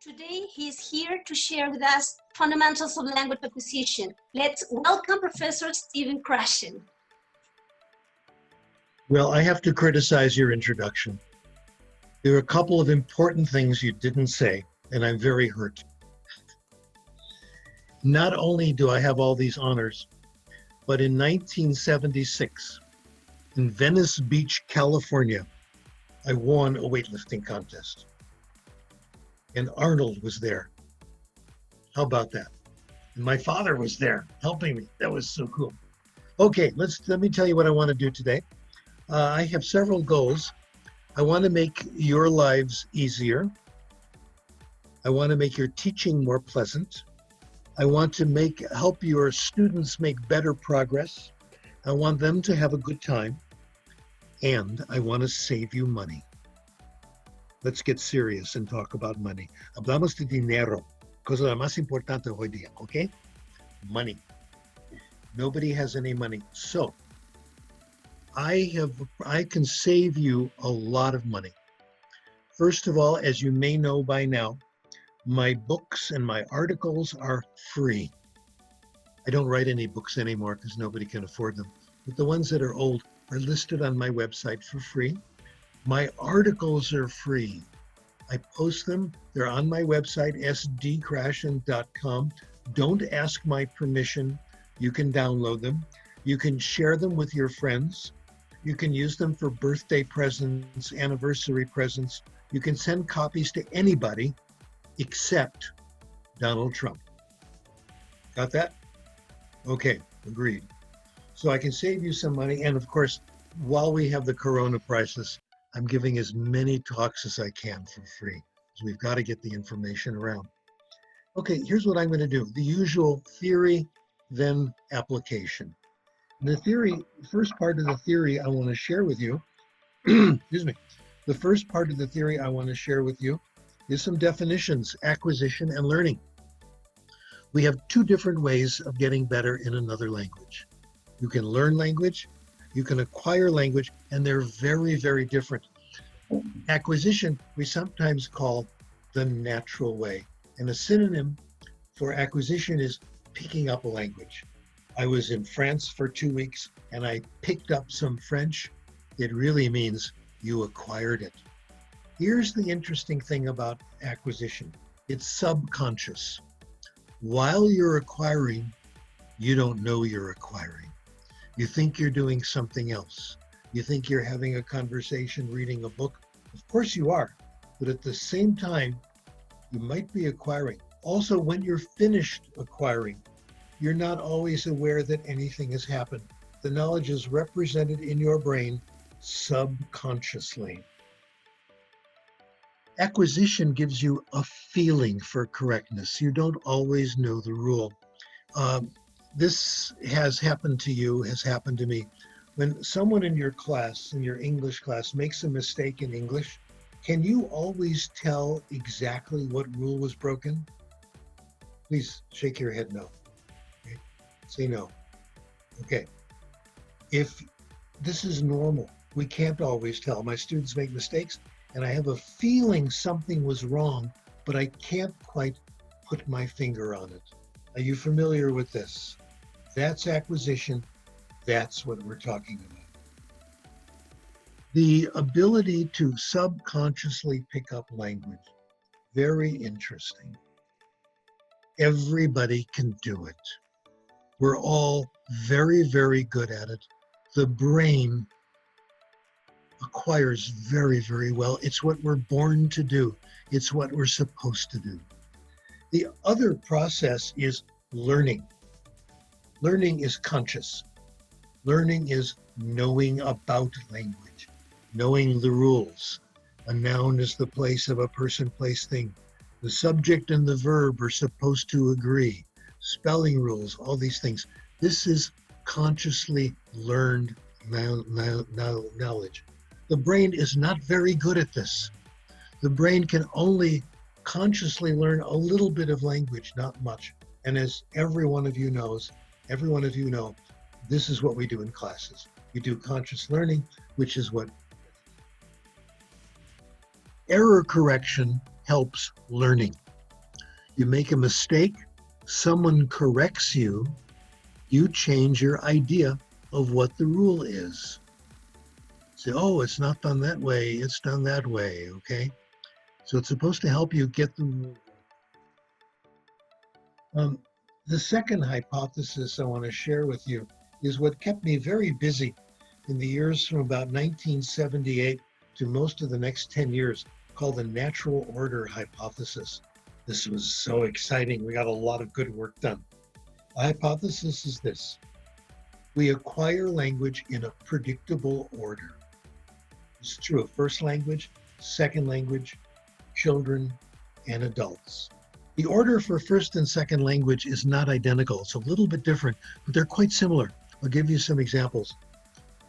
Today, he's here to share with us fundamentals of language acquisition. Let's welcome Professor Stephen Krashen. Well, I have to criticize your introduction. There are a couple of important things you didn't say, and I'm very hurt. Not only do I have all these honors, but in 1976, in Venice Beach, California, I won a weightlifting contest. And Arnold was there. How about that? And my father was there helping me. That was so cool. Okay, let me tell you what I want to do today. I have several goals. I want to make your lives easier. I want to make your teaching more pleasant. I want to help your students make better progress. I want them to have a good time. And I want to save you money. Let's get serious and talk about money. Hablamos de dinero, cosa la más importante hoy día, okay? Money. Nobody has any money. So, I can save you a lot of money. First of all, as you may know by now, my books and my articles are free. I don't write any books anymore because nobody can afford them. But the ones that are old are listed on my website for free. My articles are free. I post them. They're on my website, sdkrashen.com. Don't ask my permission. You can download them. You can share them with your friends. You can use them for birthday presents, anniversary presents. You can send copies to anybody except Donald Trump. Got that? Okay, agreed. So I can save you some money. And of course, while we have the corona crisis, I'm giving as many talks as I can for free. So we've got to get the information around. Okay, here's what I'm going to do. The usual theory, then application. The theory, the first part of the theory I want to share with you, excuse me, the first part of the theory I want to share with you is some definitions, acquisition and learning. We have two different ways of getting better in another language. You can learn language, you can acquire language, and they're very, very different. Acquisition, we sometimes call the natural way. And a synonym for acquisition is picking up a language. I was in France for 2 weeks and I picked up some French. It really means you acquired it. Here's the interesting thing about acquisition. It's subconscious. While you're acquiring, you don't know you're acquiring. You think you're doing something else. You think you're having a conversation, reading a book. Of course you are, but at the same time, you might be acquiring. Also, when you're finished acquiring, you're not always aware that anything has happened. The knowledge is represented in your brain subconsciously. Acquisition gives you a feeling for correctness. You don't always know the rule. This has happened to you, has happened to me. When someone in your class, in your English class, makes a mistake in English, can you always tell exactly what rule was broken? Please shake your head no. Okay. Say no. Okay. If this is normal, we can't always tell. My students make mistakes, and I have a feeling something was wrong, but I can't quite put my finger on it. Are you familiar with this? That's acquisition. That's what we're talking about. The ability to subconsciously pick up language. Very interesting. Everybody can do it. We're all very, very good at it. The brain acquires very, very well. It's what we're born to do. It's what we're supposed to do. The other process is learning. Learning is conscious. Learning is knowing about language, knowing the rules. A noun is the place of a person, place, thing. The subject and the verb are supposed to agree. Spelling rules, all these things. This is consciously learned knowledge. The brain is not very good at this. The brain can only consciously learn a little bit of language, not much. And as every one of you know, this is what we do in classes. We do conscious learning, which is what error correction helps learning. You make a mistake, someone corrects you, you change your idea of what the rule is. Say, oh, it's not done that way, it's done that way, okay? So it's supposed to help you get the rule. The second hypothesis I want to share with you is what kept me very busy in the years from about 1978 to most of the next 10 years, called the natural order hypothesis. This was so exciting. We got a lot of good work done. The hypothesis is this: we acquire language in a predictable order. It's true of first language, second language, children, and adults. The order for first and second language is not identical. It's a little bit different, but they're quite similar. I'll give you some examples.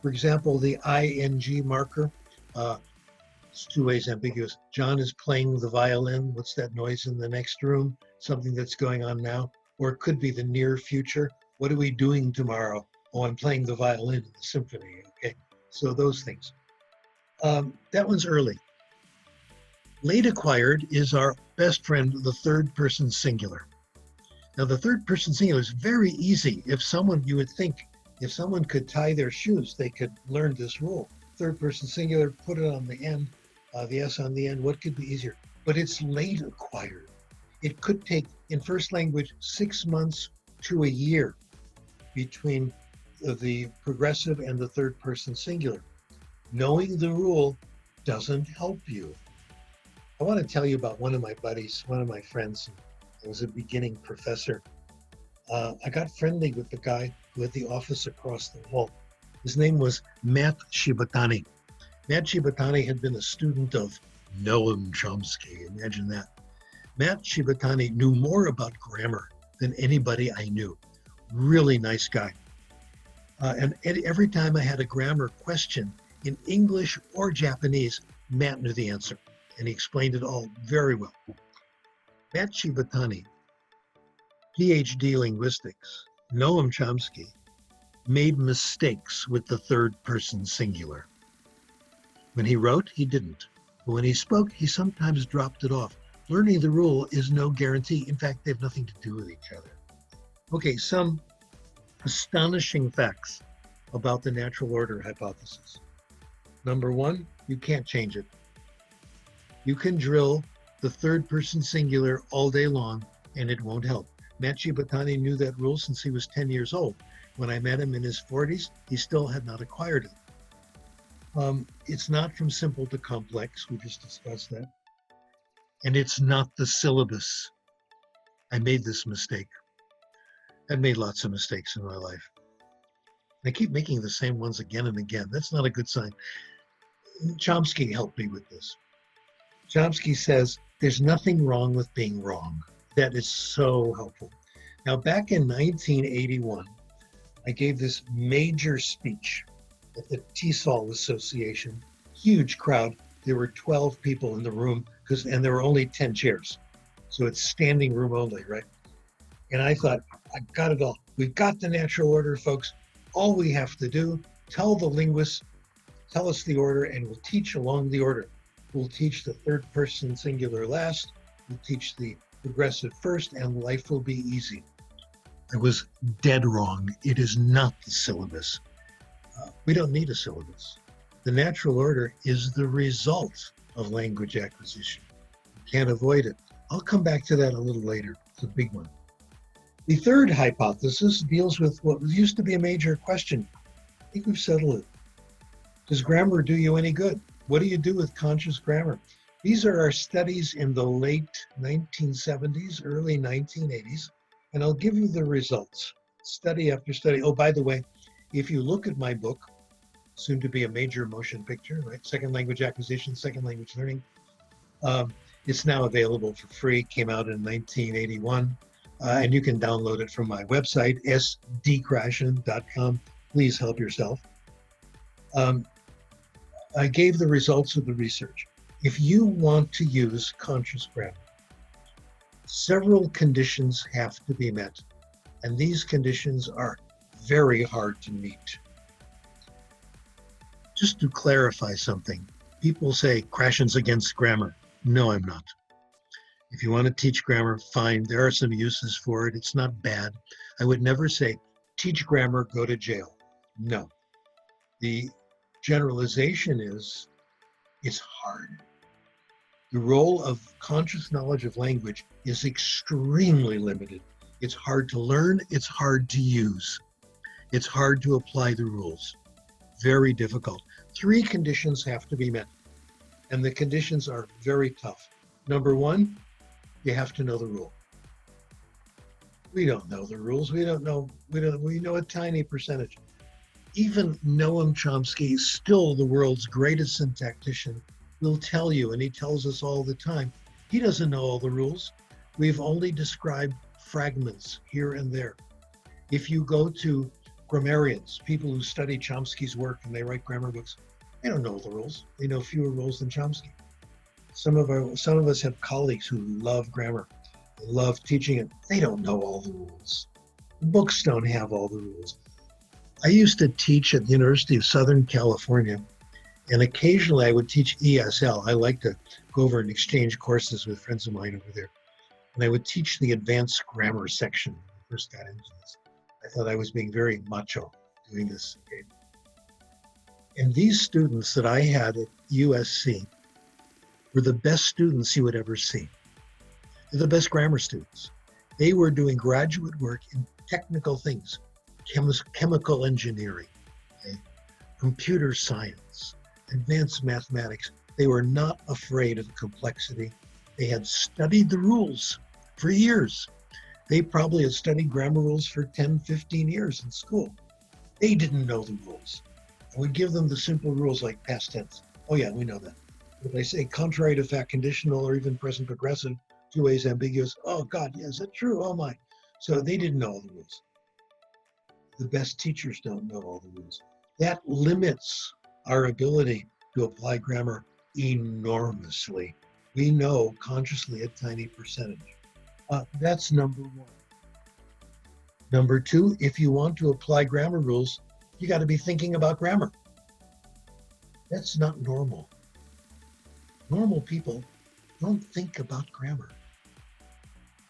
For example, the ing marker, it's two ways ambiguous. John is playing the violin. What's that noise in the next room? Something that's going on now. Or it could be the near future. What are we doing tomorrow? Oh, I'm playing the violin in the symphony. Okay, so those things. That one's early. Late acquired is our best friend, the third person singular. Now, the third person singular is very easy. If someone, you would think, if someone could tie their shoes, they could learn this rule. Third person singular, put it on the end, the S on the end. What could be easier? But it's late acquired. It could take, in first language, 6 months to a year between the progressive and the third person singular. Knowing the rule doesn't help you. I want to tell you about one of my buddies, one of my friends. I was a beginning professor. I got friendly with the guy who had the office across the hall. His name was Matt Shibatani. Matt Shibatani had been a student of Noam Chomsky. Imagine that. Matt Shibatani knew more about grammar than anybody I knew. Really nice guy. And every time I had a grammar question in English or Japanese, Matt knew the answer, and he explained it all very well. Matt Shibatani, PhD linguistics, Noam Chomsky, made mistakes with the third person singular. When he wrote, he didn't. But when he spoke, he sometimes dropped it off. Learning the rule is no guarantee. In fact, they have nothing to do with each other. Okay, some astonishing facts about the natural order hypothesis. Number one, you can't change it. You can drill the third person singular all day long and it won't help. Matt Shibatani knew that rule since he was 10 years old. When I met him in his 40s, he still had not acquired it. It's not from simple to complex. We just discussed that. And it's not the syllabus. I made this mistake. I've made lots of mistakes in my life. I keep making the same ones again and again. That's not a good sign. Chomsky helped me with this. Chomsky says, there's nothing wrong with being wrong. That is so helpful. Now, back in 1981, I gave this major speech at the TESOL Association. Huge crowd. There were 12 people in the room, and there were only 10 chairs. So it's standing room only, right? And I thought, I got it all. We've got the natural order, folks. All we have to do, tell the linguists, tell us the order, and we'll teach along the order. We'll teach the third person singular last. We'll teach the progressive first, and life will be easy. I was dead wrong. It is not the syllabus. We don't need a syllabus. The natural order is the result of language acquisition. You can't avoid it. I'll come back to that a little later. It's a big one. The third hypothesis deals with what used to be a major question. I think we've settled it. Does grammar do you any good? What do you do with conscious grammar? These are our studies in the late 1970s, early 1980s, and I'll give you the results, study after study. Oh, by the way, if you look at my book, soon to be a major motion picture, right? Second language acquisition, second language learning. It's now available for free, came out in 1981, and you can download it from my website, sdkrashen.com. Please help yourself. I gave the results of the research. If you want to use conscious grammar, several conditions have to be met, and these conditions are very hard to meet. Just to clarify something, people say Krashen's against grammar. No, I'm not. If you want to teach grammar, fine. There are some uses for it. It's not bad. I would never say, teach grammar, go to jail. No. The generalization is, it's hard. The role of conscious knowledge of language is extremely limited. It's hard to learn. It's hard to use. It's hard to apply the rules. Very difficult. 3 conditions have to be met. And the conditions are very tough. Number 1, you have to know the rule. We don't know the rules. We know a tiny percentage. Even Noam Chomsky, still the world's greatest syntactician, will tell you, and he tells us all the time, he doesn't know all the rules. We've only described fragments here and there. If you go to grammarians, people who study Chomsky's work and they write grammar books, they don't know the rules. They know fewer rules than Chomsky. Some of us have colleagues who love grammar, love teaching it. They don't know all the rules. Books don't have all the rules. I used to teach at the University of Southern California, and occasionally I would teach ESL. I like to go over and exchange courses with friends of mine over there. And I would teach the advanced grammar section when I first got into this. I thought I was being very macho doing this. And these students that I had at USC were the best students you would ever see. They're the best grammar students. They were doing graduate work in technical things, chemical engineering, computer science, advanced mathematics. They were not afraid of complexity. They had studied the rules for years. They probably had studied grammar rules for 10, 15 years in school. They didn't know the rules. I would give them the simple rules like past tense. Oh yeah, we know that. If I say contrary to fact, conditional, or even present progressive, 2 ways ambiguous, oh God, yeah, is that true? Oh my. So they didn't know all the rules. The best teachers don't know all the rules. That limits our ability to apply grammar enormously. We know consciously a tiny percentage. That's number 1. Number 2, if you want to apply grammar rules, you got to be thinking about grammar. That's not normal. Normal people don't think about grammar.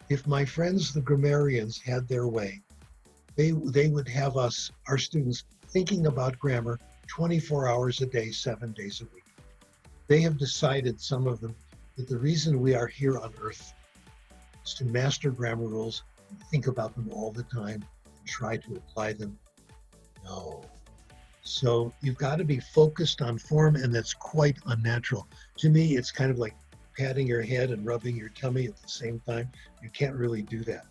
If my friends, the grammarians, had their way, they would have us, our students, thinking about grammar 24 hours a day, 7 days a week. They have decided, some of them, that the reason we are here on earth is to master grammar rules, and think about them all the time, and try to apply them. No. So you've got to be focused on form, and that's quite unnatural. To me, it's kind of like patting your head and rubbing your tummy at the same time. You can't really do that.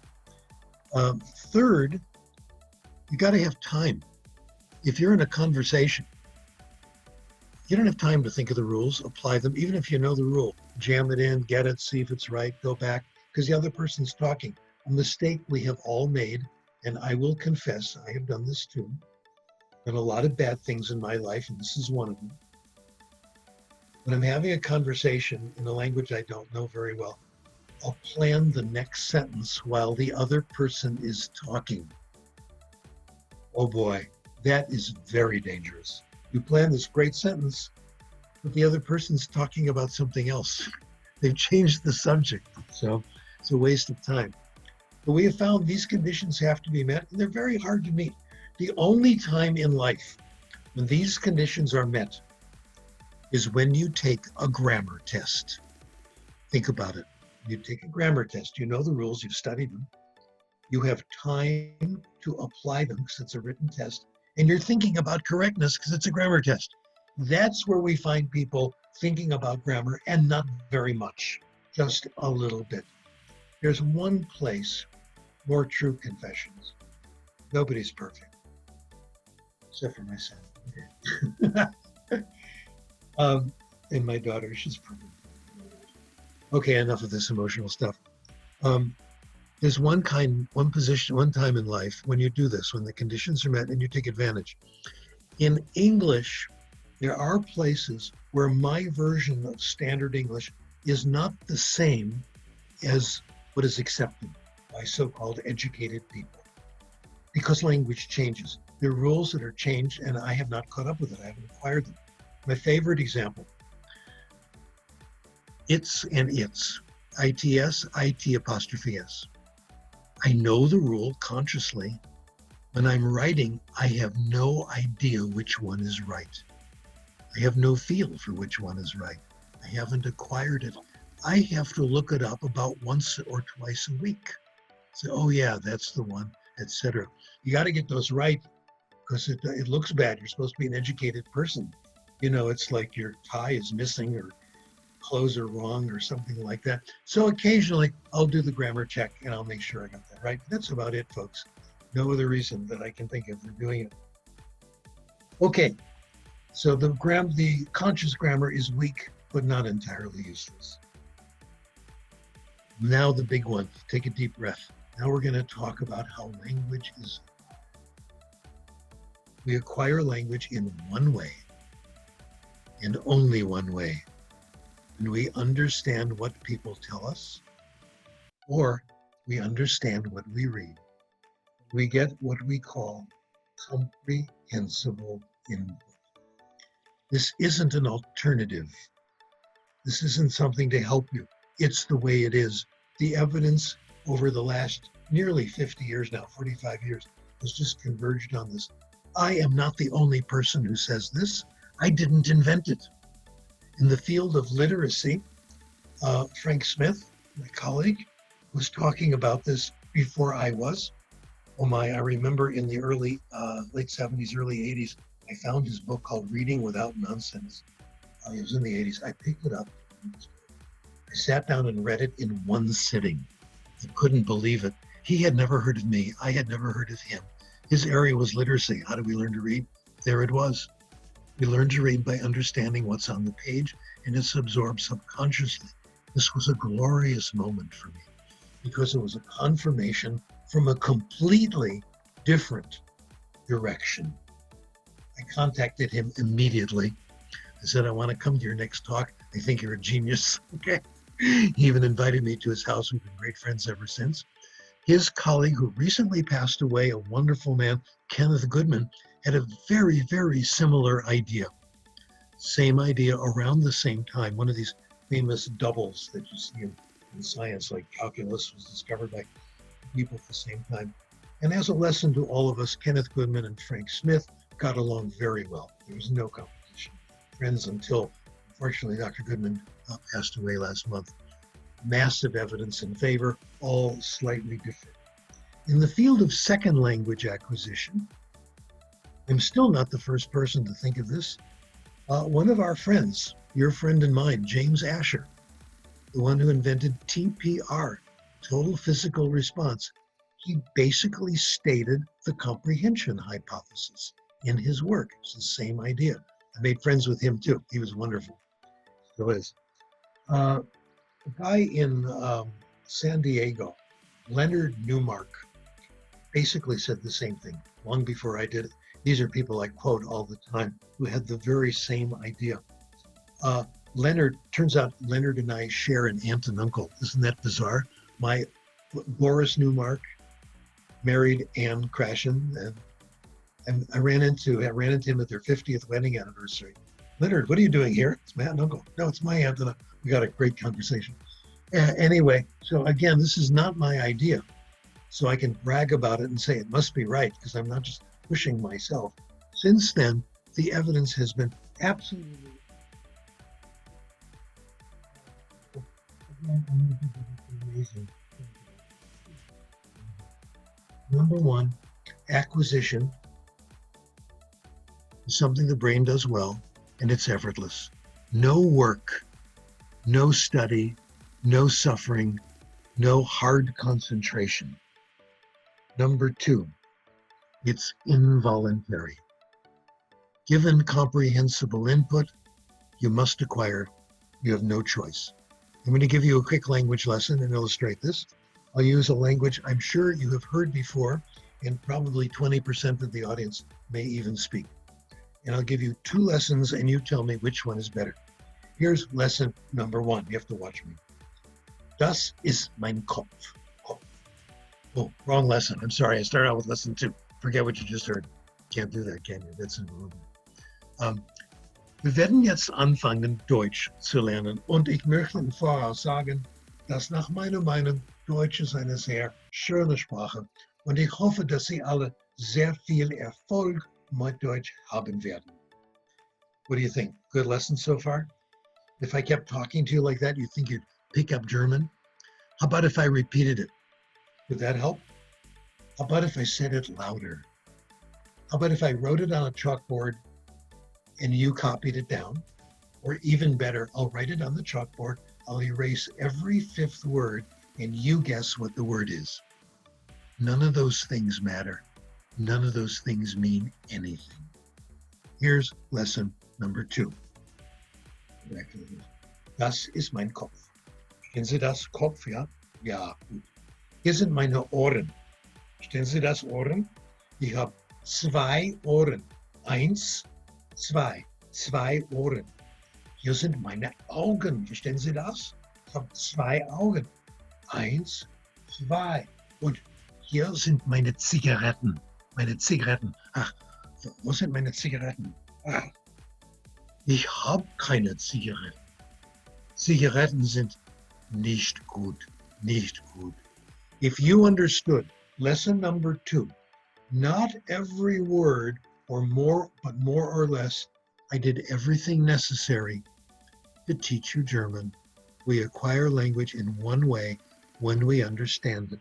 Third, you got to have time. If you're in a conversation, you don't have time to think of the rules, apply them. Even if you know the rule, jam it in, get it, see if it's right, go back, because the other person's talking. A mistake we have all made, and I will confess, I have done this too. Done a lot of bad things in my life, and this is one of them. When I'm having a conversation in a language I don't know very well, I'll plan the next sentence while the other person is talking. Oh boy, that is very dangerous. You plan this great sentence, but the other person's talking about something else. They've changed the subject, so it's a waste of time. But we have found these conditions have to be met, and they're very hard to meet. The only time in life when these conditions are met is when you take a grammar test. Think about it. You take a grammar test. You know the rules. You've studied them. You have time to apply them because it's a written test. And you're thinking about correctness because it's a grammar test. That's where we find people thinking about grammar, and not very much, just a little bit. There's one place, more true confessions. Nobody's perfect, except for my son. And my daughter, she's perfect. Okay, enough of this emotional stuff. There's one time in life when you do this, when the conditions are met and you take advantage. In English, there are places where my version of standard English is not the same as what is accepted by so-called educated people, because language changes. There are rules that are changed, and I have not caught up with it. I haven't acquired them. My favorite example, it's and its. ITS, IT apostrophe S. I know the rule consciously. When I'm writing, I have no idea which one is right. I have no feel for which one is right. I haven't acquired it. I have to look it up about once or twice a week. Say, oh yeah, that's the one, etc. You got to get those right because it looks bad. You're supposed to be an educated person. You know, it's like your tie is missing or clothes are wrong or something like that. So occasionally I'll do the grammar check and I'll make sure I got that right. That's about it, folks. No other reason that I can think of for doing it. Okay, so the conscious grammar is weak, but not entirely useless. Now the big one, take a deep breath. Now we're going to talk about how language is. We acquire language in one way, and only one way. And we understand what people tell us, or we understand what we read. We get what we call comprehensible input. This isn't an alternative. This isn't something to help you. It's the way it is. The evidence over the last nearly 50 years now, 45 years, has just converged on this. I am not the only person who says this. I didn't invent it. In the field of literacy, Frank Smith, my colleague, was talking about this before I was. Oh my, I remember in the late 70s, early 80s, I found his book called Reading Without Nonsense. It was in the 80s. I picked it up. I sat down and read it in one sitting. I couldn't believe it. He had never heard of me. I had never heard of him. His area was literacy. How do we learn to read? There it was. We learn to read by understanding what's on the page, and it's absorbed subconsciously. This was a glorious moment for me because it was a confirmation from a completely different direction. I contacted him immediately. I said, I want to come to your next talk. I think you're a genius. Okay. He even invited me to his house. We've been great friends ever since. His colleague, who recently passed away, a wonderful man, Kenneth Goodman, had a very, very similar idea. Same idea around the same time. One of these famous doubles that you see in science, like calculus, was discovered by people at the same time. And as a lesson to all of us, Kenneth Goodman and Frank Smith got along very well. There was no competition. Friends until, unfortunately, Dr. Goodman passed away last month. Massive evidence in favor, all slightly different. In the field of second language acquisition, I'm still not the first person to think of this. One of our friends, your friend and mine, James Asher, the one who invented TPR, total physical response, he basically stated the comprehension hypothesis in his work. It's the same idea. I made friends with him too. He was wonderful. Still is. A guy in San Diego, Leonard Newmark, basically said the same thing long before I did it. These are people I quote all the time who had the very same idea. Turns out Leonard and I share an aunt and uncle. Isn't that bizarre? Boris Newmark married Anne Krashen, and I ran into him at their 50th wedding anniversary. Leonard, what are you doing here? It's my aunt and uncle. No, it's my aunt and uncle. We got a great conversation. Anyway, so again, this is not my idea. So I can brag about it and say it must be right because I'm not just pushing myself. Since then, the evidence has been absolutely amazing. Number one, acquisition is something the brain does well, and it's effortless. No work, no study, no suffering, no hard concentration. Number two, it's involuntary. Given comprehensible input, you must acquire. You have no choice. I'm going to give you a quick language lesson and illustrate this. I'll use a language I'm sure you have heard before, and probably 20% of the audience may even speak. And I'll give you two lessons, and you tell me which one is better. Here's lesson number one. You have to watch me. Das ist mein Kopf. Oh, wrong lesson. I'm sorry. I started out with lesson two. Forget what you just heard. Can't do that, can you? That's involved. Wir werden jetzt anfangen, Deutsch zu lernen. Und ich möchte im Voraus sagen, dass nach meiner Meinung Deutsch ist eine sehr schöne Sprache und ich hoffe, dass Sie alle sehr viel Erfolg mit Deutsch haben werden. What do you think? Good lesson so far? If I kept talking to you like that, you think you'd pick up German? How about if I repeated it? Would that help? How about if I said it louder? How about if I wrote it on a chalkboard and you copied it down? Or even better, I'll write it on the chalkboard, I'll erase every fifth word, and you guess what the word is. None of those things matter. None of those things mean anything. Here's lesson number 2. Das ist mein Kopf. Kennen Sie das? Kopf, ja? Ja, gut. Hier sind meine Ohren. Stellen Sie das Ohren? Ich habe 2 Ohren. 1, 2. 2 Ohren. Hier sind meine Augen. Verstehen Sie das? Ich habe 2 Augen. 1, 2. Und hier sind meine Zigaretten. Meine Zigaretten. Ach, wo sind meine Zigaretten? Ach, ich habe keine Zigaretten. Zigaretten sind nicht gut. Nicht gut. If you understood lesson number 2, not every word or more, but more or less, I did everything necessary to teach you German. We acquire language in one way when we understand it.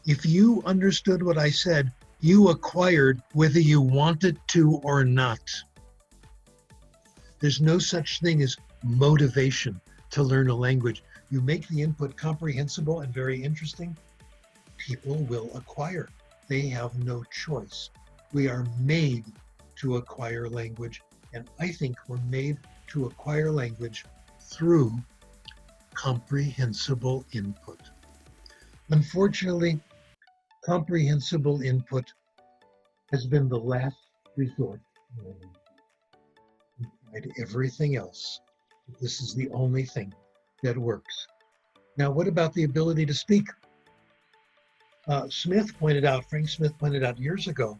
If you understood what I said, you acquired whether you wanted to or not. There's no such thing as motivation to learn a language. You make the input comprehensible and very interesting, people will acquire. They have no choice. We are made to acquire language, and I think we're made to acquire language through comprehensible input. Unfortunately, comprehensible input has been the last resort. We've tried everything else. This is the only thing that works. Now, what about the ability to speak? Frank Smith pointed out years ago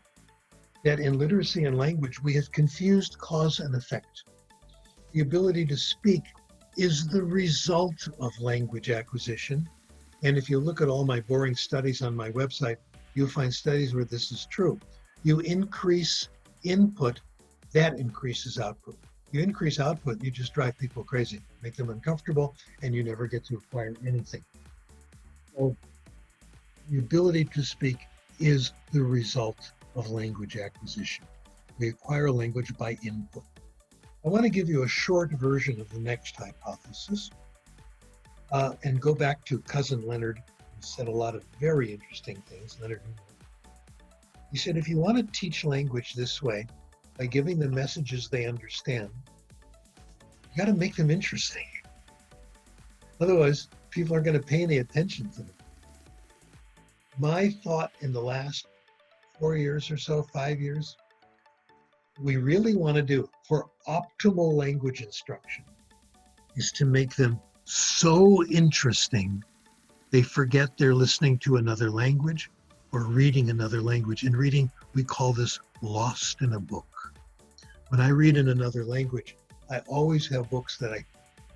that in literacy and language, we have confused cause and effect. The ability to speak is the result of language acquisition. And if you look at all my boring studies on my website, you'll find studies where this is true. You increase input, that increases output. You increase output, you just drive people crazy, make them uncomfortable, and you never get to acquire anything. So the ability to speak is the result of language acquisition. We acquire language by input. I want to give you a short version of the next hypothesis and go back to cousin Leonard, who said a lot of very interesting things. Leonard, he said, if you want to teach language this way, by giving them messages they understand, you got to make them interesting. Otherwise, people aren't going to pay any attention to them. My thought in the last 4 years or so, 5 years, we really want to do for optimal language instruction is to make them so interesting they forget they're listening to another language or reading another language. In reading, we call this lost in a book. When I read in another language, I always have books that I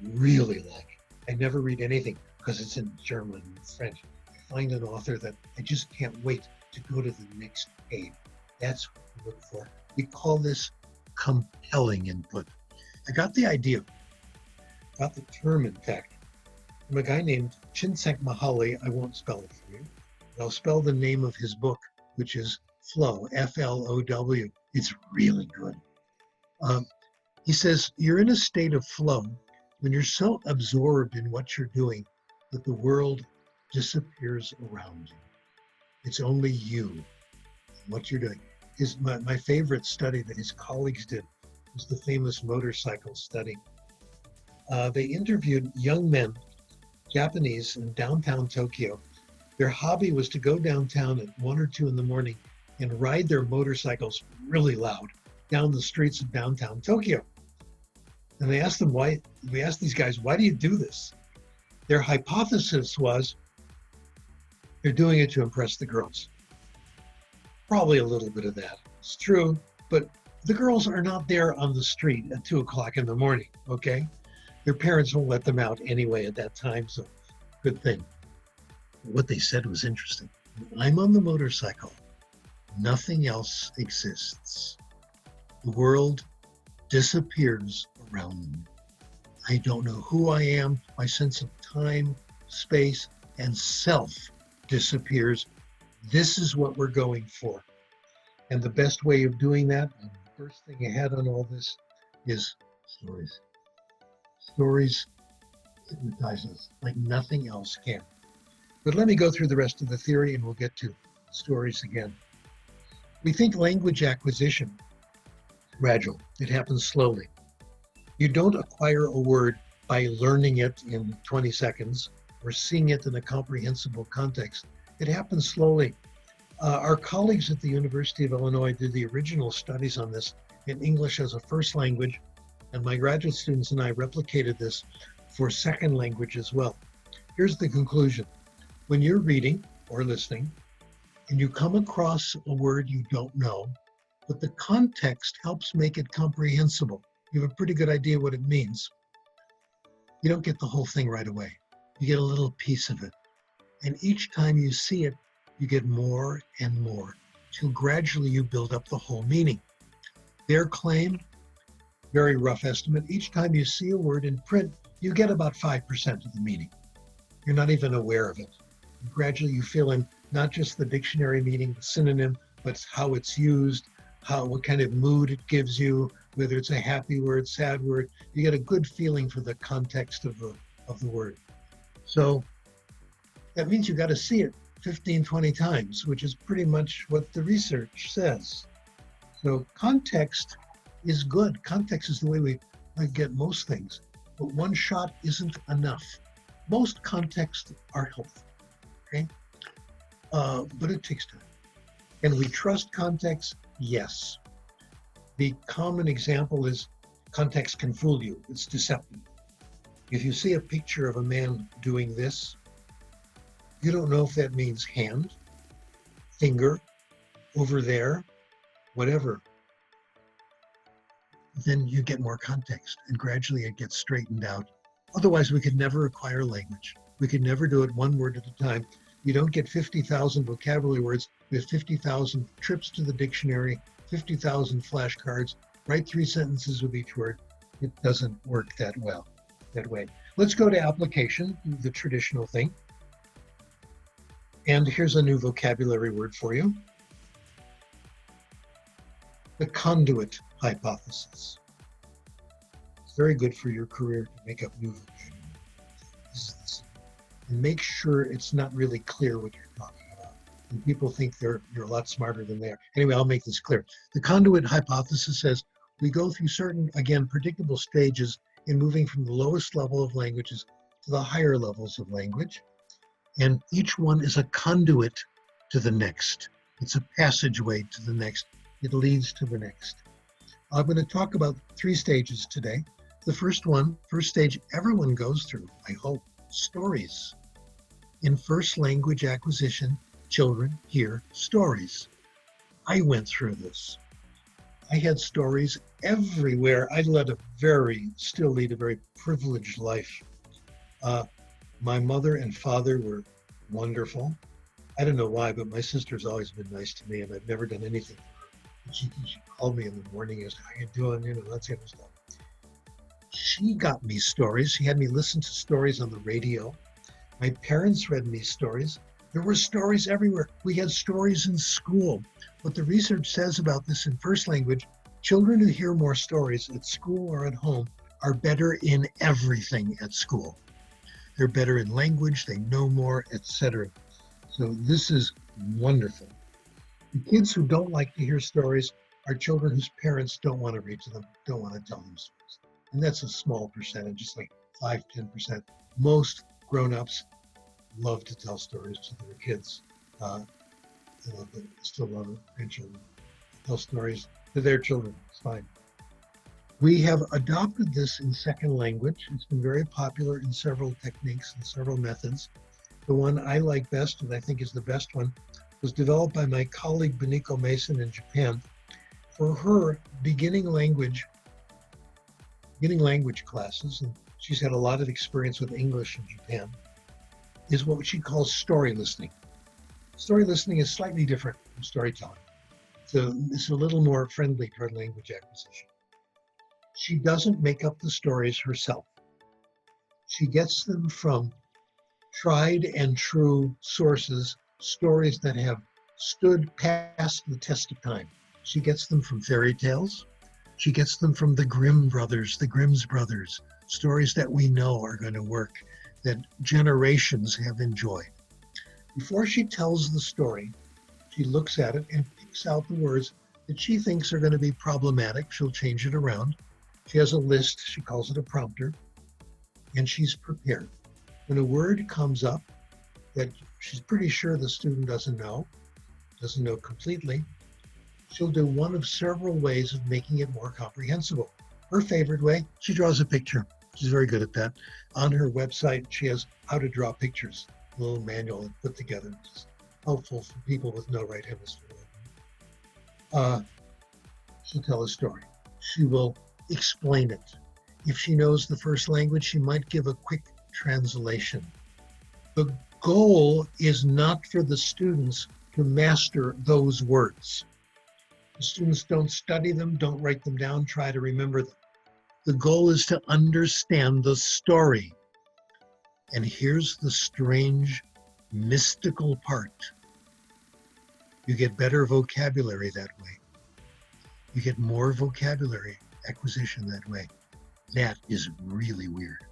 really like. I never read anything because it's in German and French. I find an author that I just can't wait to go to the next page. That's what we look for. We call this compelling input. I got the idea, got the term, in fact, from a guy named Csikszentmihalyi Mahali. I won't spell it for you. I'll spell the name of his book, which is Flow, F-L-O-W. It's really good. He says, you're in a state of flow when you're so absorbed in what you're doing that the world disappears around you. It's only you, what you're doing. My favorite study that his colleagues did was the famous motorcycle study. They interviewed young men, Japanese, in downtown Tokyo. Their hobby was to go downtown at 1 or 2 in the morning and ride their motorcycles really loud down the streets of downtown Tokyo. And they asked them why, we asked these guys, why do you do this? Their hypothesis was they're doing it to impress the girls. Probably a little bit of that. It's true, but the girls are not there on the street at 2 o'clock in the morning, okay? Their parents won't let them out anyway at that time, so Good thing. What they said was interesting. I'm on the motorcycle. Nothing else exists. The world disappears around me. I don't know who I am. My sense of time, space, and self disappears. This is what we're going for. And the best way of doing that, and the first thing ahead on all this, is stories. Stories hypnotize us like nothing else can. But let me go through the rest of the theory and we'll get to stories again. We think language acquisition is gradual. It happens slowly. You don't acquire a word by learning it in 20 seconds or seeing it in a comprehensible context. It happens slowly. Our colleagues at the University of Illinois did the original studies on this in English as a first language, and my graduate students and I replicated this for second language as well. Here's the conclusion. When you're reading or listening, and you come across a word you don't know, but the context helps make it comprehensible, you have a pretty good idea what it means. You don't get the whole thing right away. You get a little piece of it. And each time you see it, you get more and more, till gradually you build up the whole meaning. Their claim, very rough estimate, each time you see a word in print, you get about 5% of the meaning. You're not even aware of it. And gradually you fill in not just the dictionary meaning, the synonym, but how it's used, what kind of mood it gives you, whether it's a happy word, sad word. You get a good feeling for the context of the word. So that means you got to see it 15, 20 times, which is pretty much what the research says. So context is good. Context is the way we get most things, but one shot isn't enough. Most contexts are helpful, okay? But it takes time. Can we trust context? Yes. The common example is context can fool you. It's deceptive. If you see a picture of a man doing this, you don't know if that means hand, finger, over there, whatever. Then you get more context and gradually it gets straightened out. Otherwise, we could never acquire language. We could never do it one word at a time. You don't get 50,000 vocabulary words with 50,000 trips to the dictionary, 50,000 flashcards, write 3 sentences with each word. It doesn't work that way. Let's go to application, the traditional thing. And here's a new vocabulary word for you. The Conduit Hypothesis. It's very good for your career to make up new vocabulary. And make sure it's not really clear what you're talking about. And people think you're a lot smarter than they are. Anyway, I'll make this clear. The Conduit Hypothesis says we go through certain, again, predictable stages in moving from the lowest level of languages to the higher levels of language. And each one is a conduit to the next. It's a passageway to the next. It leads to the next. I'm going to talk about 3 stages today. The first stage everyone goes through, I hope, stories. In first language acquisition, children hear stories. I went through this. I had stories everywhere. I still lead a very privileged life. My mother and father were wonderful. I don't know why, but my sister's always been nice to me, and I've never done anything for her. She called me in the morning and said, "How you doing?" That kind of stuff. She got me stories. She had me listen to stories on the radio. My parents read me stories. There were stories everywhere. We had stories in school. What the research says about this in first language, children who hear more stories at school or at home are better in everything at school. They're better in language, they know more, etc. So this is wonderful. The kids who don't like to hear stories are children whose parents don't want to read to them, don't want to tell them stories. And that's a small percentage, just like 5-10%. Most grown-ups love to tell stories to their kids. They still love grandchildren. Tell stories to their children, it's fine. We have adopted this in second language. It's been very popular in several techniques and several methods. The one I like best, and I think is the best one, was developed by my colleague Beniko Mason in Japan. For her beginning language classes, and she's had a lot of experience with English in Japan. is what she calls story listening. Story listening is slightly different from storytelling. So it's a little more friendly toward language acquisition. She doesn't make up the stories herself. She gets them from tried and true sources, stories that have stood past the test of time. She gets them from fairy tales. She gets them from the Grimm's brothers, stories that we know are going to work, that generations have enjoyed. Before she tells the story, she looks at it and picks out the words that she thinks are going to be problematic. She'll change it around. She has a list, she calls it a prompter, and she's prepared. When a word comes up that she's pretty sure the student doesn't know completely, she'll do one of several ways of making it more comprehensible. Her favorite way, she draws a picture. She's very good at that. On her website, she has how to draw pictures, a little manual and put together, which is helpful for people with no right hemisphere. She'll tell a story. She will explain it. If she knows the first language, she might give a quick translation. The goal is not for the students to master those words. The students don't study them, don't write them down, try to remember them. The goal is to understand the story. And here's the strange, mystical part. You get better vocabulary that way. You get more vocabulary acquisition that way. That is really weird.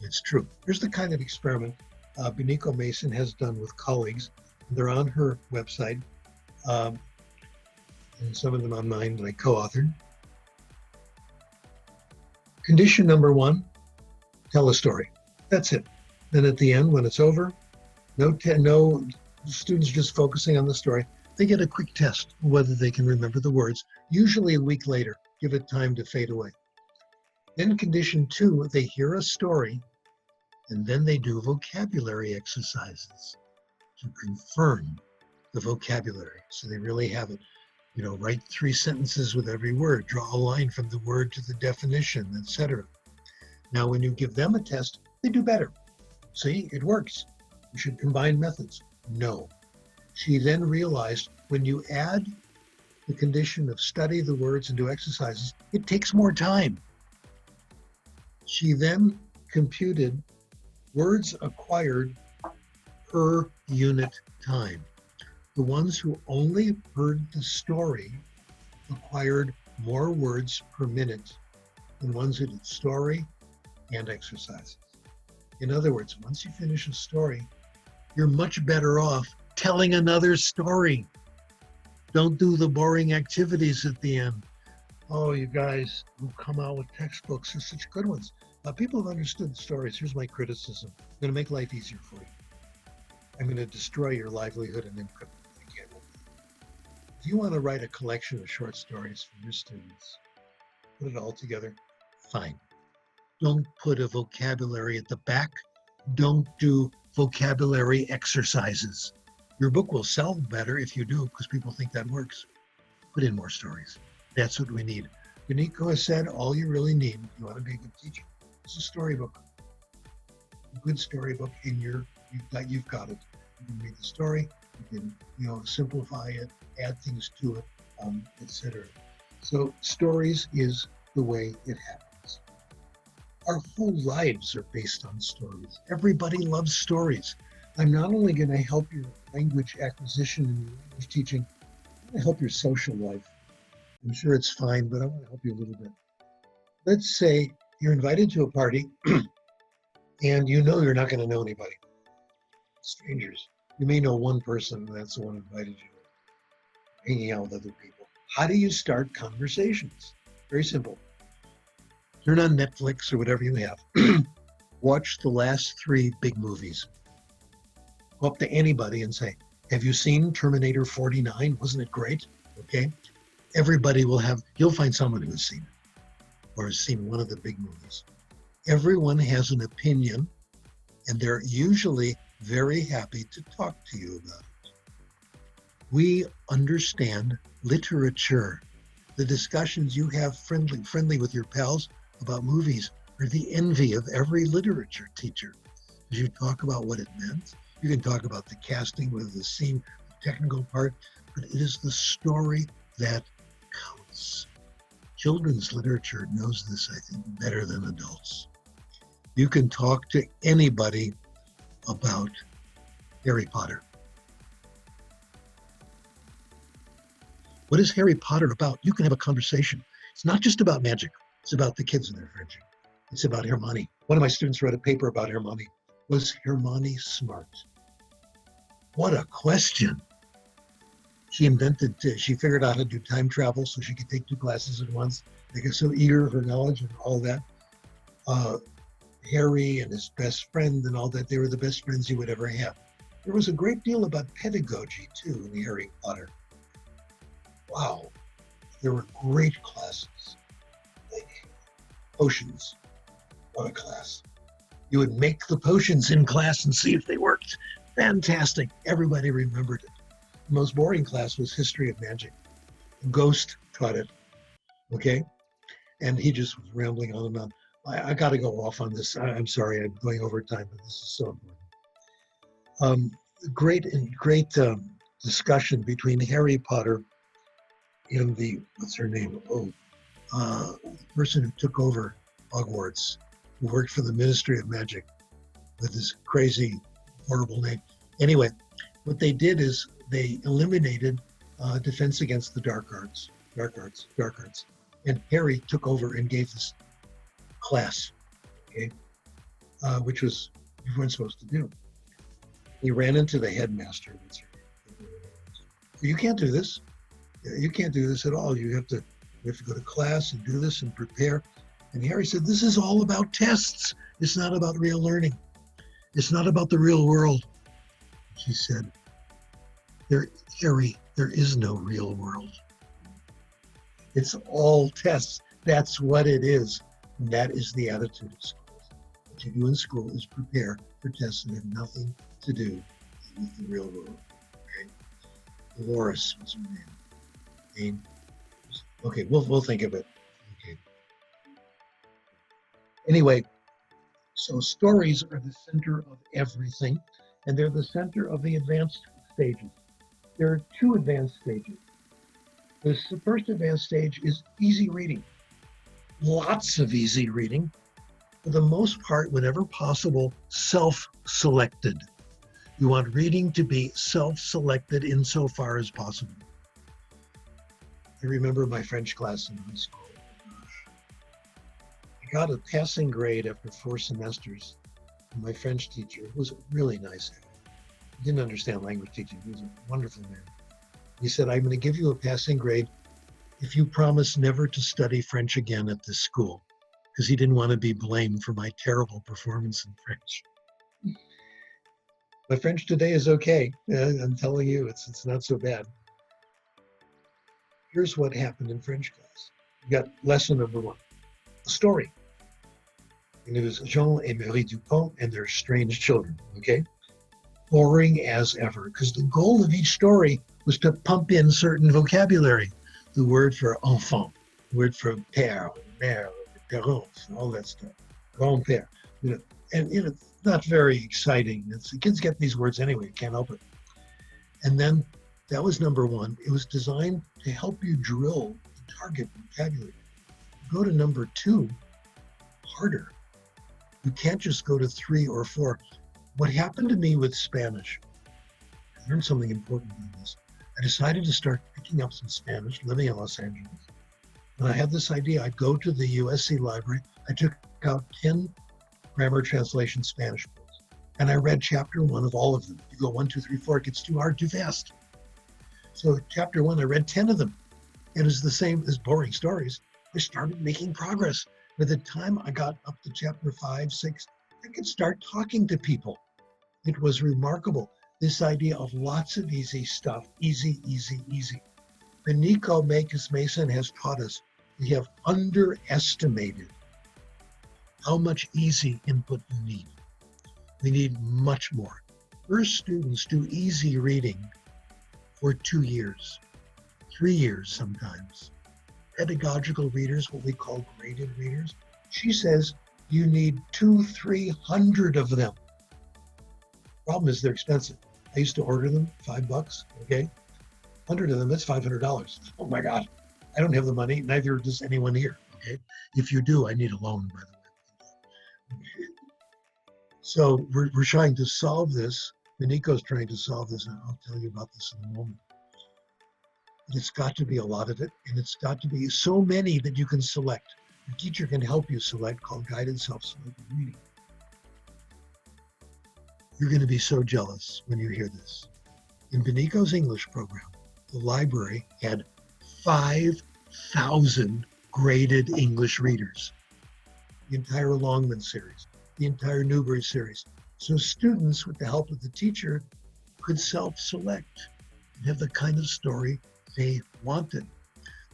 It's true. Here's the kind of experiment Benico Mason has done with colleagues. They're on her website, and some of them on mine that I co-authored. Condition number 1, tell a story. That's it. Then at the end, when it's over, no students just focusing on the story. They get a quick test whether they can remember the words, usually a week later. Give it time to fade away. Then condition 2, they hear a story, and then they do vocabulary exercises to confirm the vocabulary. So they really have it. Write 3 sentences with every word, draw a line from the word to the definition, etc. Now, when you give them a test, they do better. See, it works. You should combine methods. No. She then realized when you add the condition of study the words and do exercises, it takes more time. She then computed words acquired per unit time. The ones who only heard the story acquired more words per minute than ones who did story and exercises. In other words, once you finish a story, you're much better off telling another story. Don't do the boring activities at the end. Oh, you guys who come out with textbooks are such good ones. People have understood the stories. Here's my criticism. I'm going to make life easier for you. I'm going to destroy your livelihood and income. If you want to write a collection of short stories for your students, put it all together, fine. Don't put a vocabulary at the back. Don't do vocabulary exercises. Your book will sell better if you do, because people think that works. Put in more stories. That's what we need. Benico has said all you really need if you want to be a good teacher is a storybook. A good storybook you've got it. You can read the story, you can simplify it, add things to it, etc. So stories is the way it happens. Our whole lives are based on stories. Everybody loves stories. I'm not only going to help your language acquisition and your language teaching, I'm going to help your social life. I'm sure it's fine, but I want to help you a little bit. Let's say you're invited to a party and you know you're not going to know anybody. Strangers. You may know one person, and that's the one who invited you. Hanging out with other people. How do you start conversations? Very simple. Turn on Netflix or whatever you have. Watch the last 3 big movies. Go up to anybody and say, have you seen Terminator 49? Wasn't it great? Okay. Everybody you'll find someone who's seen it or has seen one of the big movies. Everyone has an opinion, and they're usually very happy to talk to you about it. We understand literature. The discussions you have friendly with your pals about movies are the envy of every literature teacher. You talk about what it meant. You can talk about the casting with the scene, the technical part, but it is the story that counts. Children's literature knows this, I think, better than adults. You can talk to anybody about Harry Potter. What is Harry Potter about? You can have a conversation. It's not just about magic. It's about the kids and their friendship. It's about Hermione. One of my students wrote a paper about Hermione. Was Hermione smart? What a question. She figured out how to do time travel so she could take 2 classes at once. They got so eager for knowledge and all that. Harry and his best friend and all that, they were the best friends you would ever have. There was a great deal about pedagogy too in Harry Potter. Wow, there were great classes, like potions. What a class. You would make the potions in class and see if they worked. Fantastic, everybody remembered it. The most boring class was History of Magic. Ghost taught it, okay? And he just was rambling on and on. I got to go off on this. I'm sorry, I'm going over time, but this is so important. Great discussion between Harry Potter and the, what's her name? The person who took over Hogwarts, who worked for the Ministry of Magic with this crazy, horrible name. Anyway, what they did is they eliminated Defense Against the Dark Arts. And Harry took over and gave this class, okay, which was you weren't supposed to do. He ran into the headmaster and said, "You can't do this. You can't do this at all. You have to go to class and do this and prepare." And Harry said, "This is all about tests. It's not about real learning. It's not about the real world." She said, "Harry, there is no real world. It's all tests. That's what it is." And that is the attitude of school. What you do in school is prepare for tests that have nothing to do with the real world. Okay? Dolores was her name. Okay, we'll think of it. Okay. Anyway, so stories are the center of everything, and they're the center of the advanced stages. There are 2 advanced stages. The first advanced stage is easy reading. Lots of easy reading, for the most part, whenever possible, self-selected. You want reading to be self-selected insofar as possible. I remember my French class in high school. I got a passing grade after 4 semesters. And my French teacher was a really nice guy. He didn't understand language teaching. He was a wonderful man. He said, "I'm going to give you a passing grade if you promise never to study French again at this school," because he didn't want to be blamed for my terrible performance in French. My French today is okay. I'm telling you, it's not so bad. Here's what happened in French class. You got lesson number 1, a story. And it was Jean and Marie Dupont and their strange children, okay? Boring as ever, because the goal of each story was to pump in certain vocabulary. The word for enfant, the word for père, mère, parents, all that stuff. Grand-père. And not very exciting. The kids get these words anyway, can't help it. And then that was number 1. It was designed to help you drill the target vocabulary. Go to number 2, harder. You can't just go to 3 or 4. What happened to me with Spanish, I learned something important in this. I decided to start picking up some Spanish, living in Los Angeles. And I had this idea. I'd go to the USC library. I took out 10 grammar translation Spanish books. And I read chapter 1 of all of them. You go 1, 2, 3, 4, it gets too hard, too fast. So chapter 1, I read 10 of them. It was the same as boring stories. I started making progress. By the time I got up to chapter 5, 6, I could start talking to people. It was remarkable. This idea of lots of easy stuff, easy, easy, easy. Nico Mason has taught us we have underestimated how much easy input you need. We need much more. First students do easy reading for 2 years, 3 years sometimes. Pedagogical readers, what we call graded readers, she says you need 200-300 of them Problem is they're expensive. I used to order them, $5, okay? 100 of them, that's $500. Oh my God, I don't have the money, neither does anyone here, okay? If you do, I need a loan, by the way. So we're trying to solve this. Nico's trying to solve this, and I'll tell you about this in a moment. But it's got to be a lot of it, and it's got to be so many that you can select. Your teacher can help you select, called guided self-selected reading. You're going to be so jealous when you hear this. In Benico's English program, the library had 5,000 graded English readers. The entire Longman series, the entire Newbery series. So students, with the help of the teacher, could self-select and have the kind of story they wanted.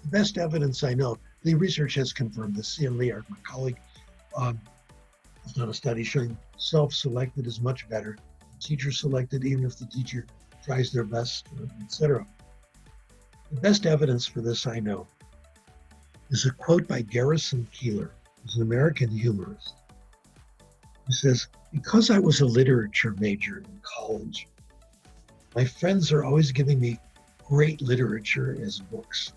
The best evidence I know, the research has confirmed this. Ian Lear, my colleague, has done a study showing self-selected is much better. Teacher-selected, even if the teacher tries their best, etc. The best evidence for this I know is a quote by Garrison Keillor, who's an American humorist, who says, "Because I was a literature major in college, my friends are always giving me great literature as books.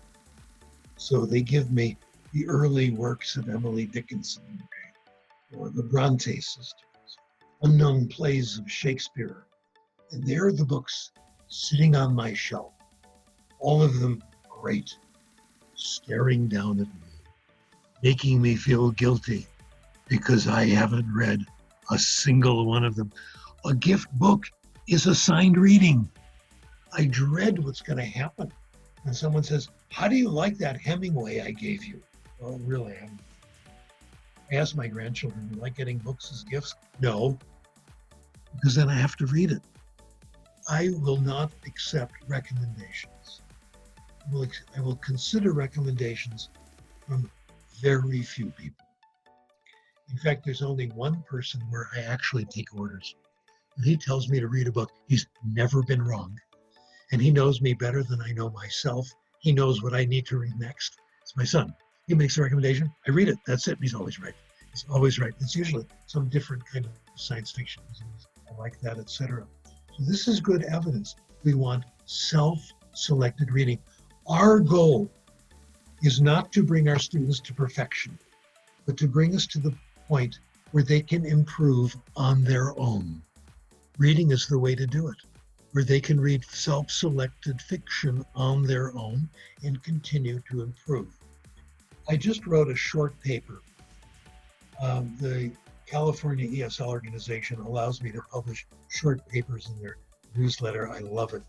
So they give me the early works of Emily Dickinson, or the Bronte sisters, unknown plays of Shakespeare. And there are the books sitting on my shelf, all of them great, staring down at me, making me feel guilty because I haven't read a single one of them. A gift book is assigned reading. I dread what's going to happen when someone says, 'How do you like that Hemingway I gave you?' Well, really, I ask my grandchildren, do you like getting books as gifts? No, because then I have to read it. I will not accept recommendations. I will consider recommendations from very few people. In fact, there's only one person where I actually take orders. When he tells me to read a book, he's never been wrong. And he knows me better than I know myself. He knows what I need to read next. It's my son. He makes a recommendation. I read it. That's it. He's always right. He's always right. It's usually some different kind of science fiction. I like that, etc. So this is good evidence. We want self-selected reading. Our goal is not to bring our students to perfection, but to bring us to the point where they can improve on their own. Reading is the way to do it, where they can read self-selected fiction on their own and continue to improve. I just wrote a short paper. The California ESL organization allows me to publish short papers in their newsletter. I love it.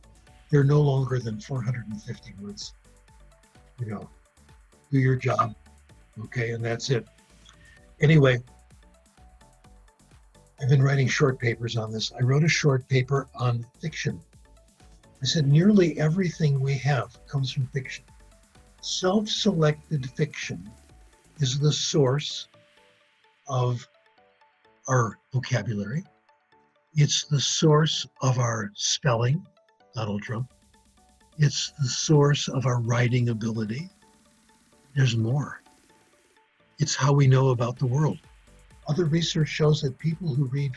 They're no longer than 450 words. You know, do your job, okay, and that's it. Anyway, I've been writing short papers on this. I wrote a short paper on fiction. I said nearly everything we have comes from fiction. Self-selected fiction is the source of our vocabulary. It's the source of our spelling, Donald Trump. It's the source of our writing ability. There's more. It's how we know about the world. Other research shows that people who read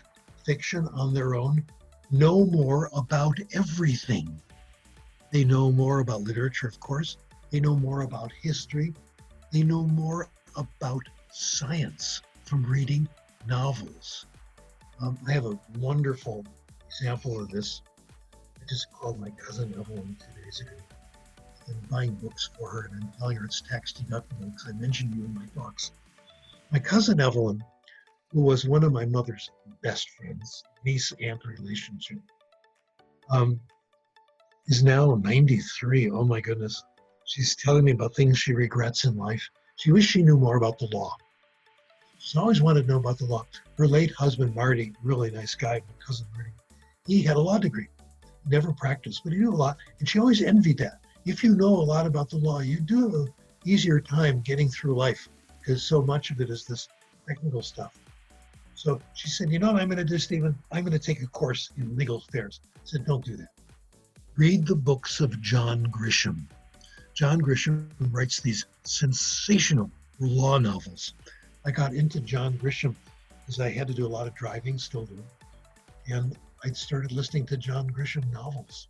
fiction on their own know more about everything. They know more about literature, of course. They know more about history. They know more about science from reading novels. I have a wonderful example of this. I just called my cousin Evelyn 2 days ago. I'm buying books for her, and I'm telling her it's tax deductible because I mentioned you in my talks. My cousin Evelyn, who was one of my mother's best friends, niece-aunt relationship, is now 93. Oh my goodness. She's telling me about things she regrets in life. She wished she knew more about the law. She's always wanted to know about the law. Her late husband, Marty, really nice guy, my cousin Marty, he had a law degree. Never practiced, but he knew a lot. And she always envied that. If you know a lot about the law, you do have an easier time getting through life because so much of it is this technical stuff. So she said, you know what I'm going to do, Stephen? I'm going to take a course in legal affairs. I said, don't do that. Read the books of John Grisham. John Grisham writes these sensational law novels. I got into John Grisham because I had to do a lot of driving, still do. And I started listening to John Grisham novels.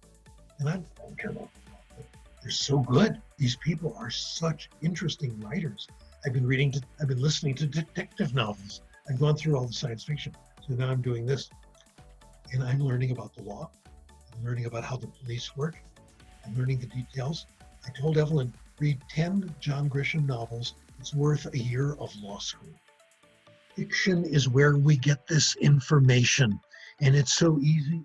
And I don't care about them. They're so good. These people are such interesting writers. I've been listening to detective novels. I've gone through all the science fiction. So now I'm doing this. And I'm learning about the law. I'm learning about how the police work. I'm learning the details. I told Evelyn, read 10 John Grisham novels. It's worth a year of law school. Fiction is where we get this information. And it's so easy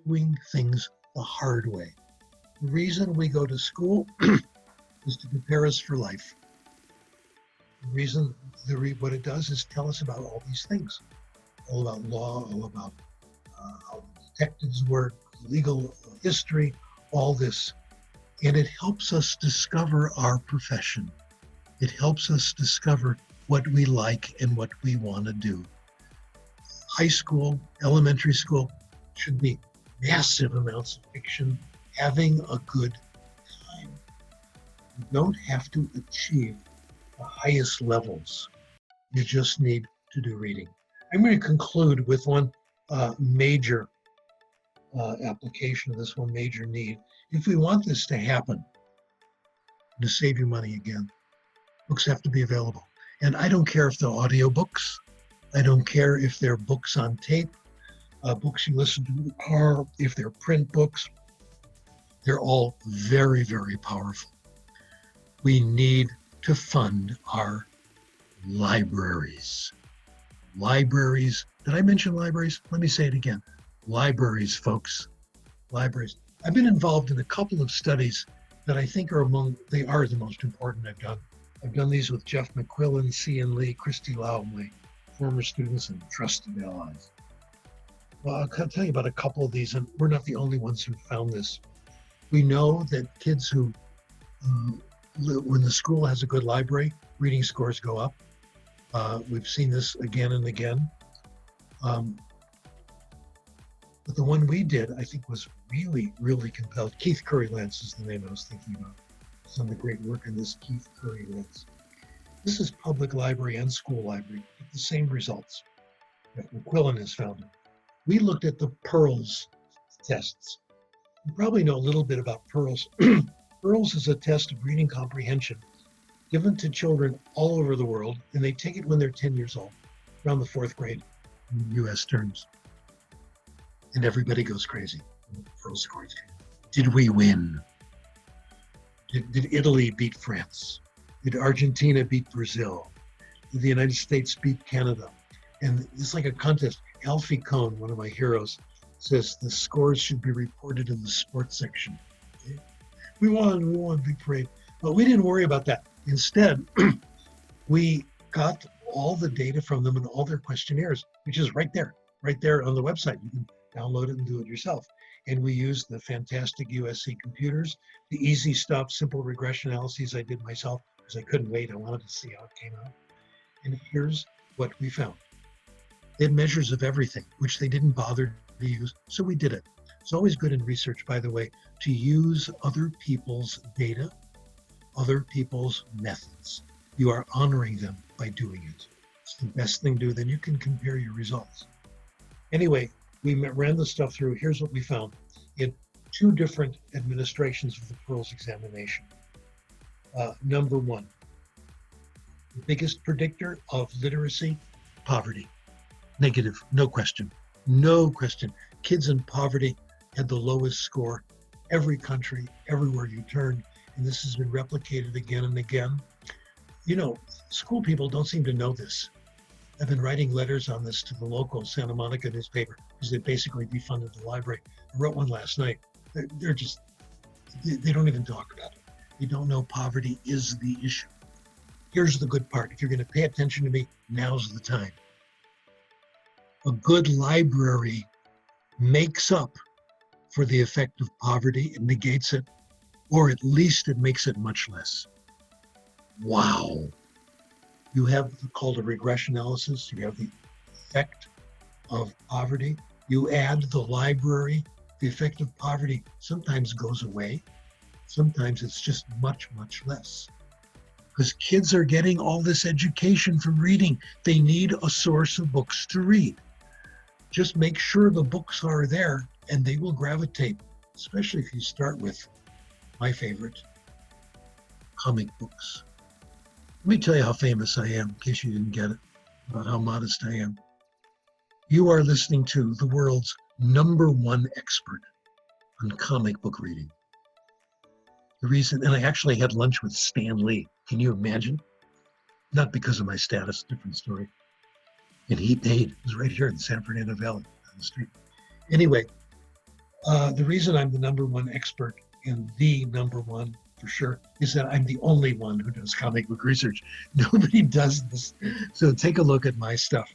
doing things the hard way. The reason we go to school is to prepare us for life. The reason, what it does is tell us about all these things, all about law, all about how detectives work, legal history, all this. And it helps us discover our profession. It helps us discover what we like and what we want to do. High school, elementary school should be massive amounts of fiction, having a good time. You don't have to achieve the highest levels. You just need to do reading. I'm going to conclude with one major application of this, one major need. If we want this to happen, to save you money again, books have to be available. And I don't care if they're audiobooks. I don't care if they're books on tape, books you listen to in the car, if they're print books. They're all very, very powerful. We need to fund our libraries. Libraries. Did I mention libraries? Let me say it again. Libraries, folks. Libraries. I've been involved in a couple of studies that I think are they are the most important I've done. I've done these with Jeff McQuillan, C.N. Lee, Christy Lau, my former students and trusted allies. Well, I'll tell you about a couple of these, and we're not the only ones who found this. We know that kids who, when the school has a good library, reading scores go up. We've seen this again and again. But the one we did, I think, was really, really compelled. Keith Curry-Lance is the name I was thinking about. Some of the great work in this, Keith Curry-Lance. This is public library and school library, with the same results that McQuillan has found it. We looked at the PEARLS tests. You probably know a little bit about PEARLS. PEARLS is a test of reading comprehension given to children all over the world, and they take it when they're 10 years old, around the 4th grade in US terms. And everybody goes crazy. PEARLS scores. Did we win? Did Italy beat France? Did Argentina beat Brazil? Did the United States beat Canada? And it's like a contest. Alfie Kohn, one of my heroes, says the scores should be reported in the sports section. Okay? We won, big parade. But we didn't worry about that. Instead, we got all the data from them and all their questionnaires, which is right there on the website. You can download it and do it yourself. And we used the fantastic USC computers, the easy stuff, simple regression analyses I did myself because I couldn't wait. I wanted to see how it came out. And here's what we found. They had measures of everything, which they didn't bother to use, so we did it. It's always good in research, by the way, to use other people's data, other people's methods. You are honoring them by doing it. It's the best thing to do. Then you can compare your results. Anyway, we ran the stuff through. Here's what we found in 2 different administrations of the PEARLS examination. Number 1, the biggest predictor of literacy, poverty. Negative, no question. No question. Kids in poverty had the lowest score. Every country, everywhere you turn, and this has been replicated again and again. You know, school people don't seem to know this. I've been writing letters on this to the local Santa Monica newspaper because they basically defunded the library. I wrote one last night. They're just, they don't even talk about it. They don't know poverty is the issue. Here's the good part. If you're going to pay attention to me, now's the time. A good library makes up for the effect of poverty. It negates it, or at least it makes it much less. Wow. You have called a regression analysis. You have the effect of poverty. You add the library. The effect of poverty sometimes goes away. Sometimes it's just much, much less. Because kids are getting all this education from reading. They need a source of books to read. Just make sure the books are there and they will gravitate, especially if you start with my favorite, comic books. Let me tell you how famous I am, in case you didn't get it, about how modest I am. You are listening to the world's #1 expert on comic book reading. The reason, and I actually had lunch with Stan Lee. Can you imagine? Not because of my status, different story. And he paid. It was right here in the San Fernando Valley, down the street. Anyway, the reason I'm the #1 expert and the #1 for sure is that I'm the only one who does comic book research. Nobody does this. So take a look at my stuff.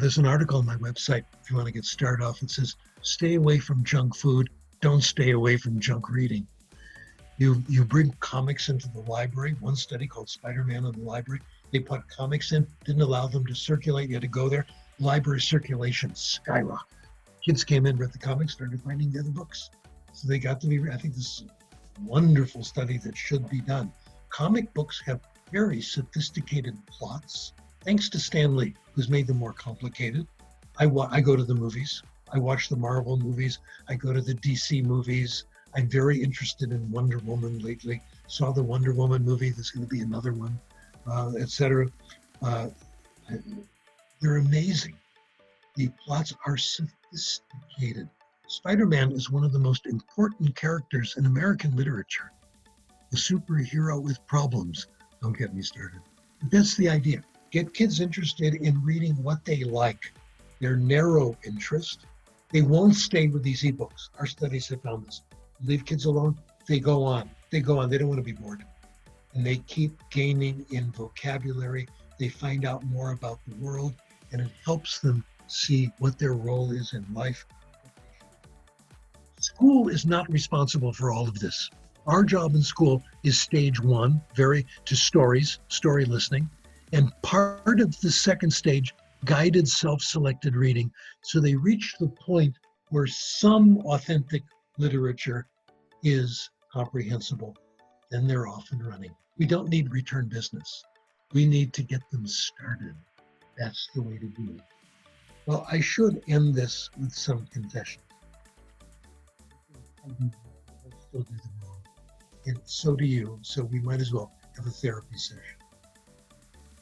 There's an article on my website if you want to get started off. It says, stay away from junk food. Don't stay away from junk reading. You bring comics into the library. One study called Spider-Man in the library, they put comics in, didn't allow them to circulate. You had to go there. Library circulation skyrocketed. Kids came in, read the comics, started finding the other books. So they got to be, I think this is a wonderful study that should be done. Comic books have very sophisticated plots, thanks to Stan Lee, who's made them more complicated. I go to the movies. I watch the Marvel movies. I go to the DC movies. I'm very interested in Wonder Woman lately. Saw the Wonder Woman movie. There's going to be another one, etc. They're amazing. The plots are sophisticated. Spider-Man is one of the most important characters in American literature. The superhero with problems. Don't get me started. That's the idea. Get kids interested in reading what they like. Their narrow interest. They won't stay with these ebooks. Our studies have found this. Leave kids alone, they go on. They don't want to be bored. And they keep gaining in vocabulary. They find out more about the world, and it helps them see what their role is in life. School is not responsible for all of this. Our job in school is stage 1, story listening, and part of the second stage, guided self-selected reading. So they reach the point where some authentic literature is comprehensible, then they're off and running. We don't need return business. We need to get them started. That's the way to do it. Well, I should end this with some confessions. I still do them wrong. And so do you, so we might as well have a therapy session.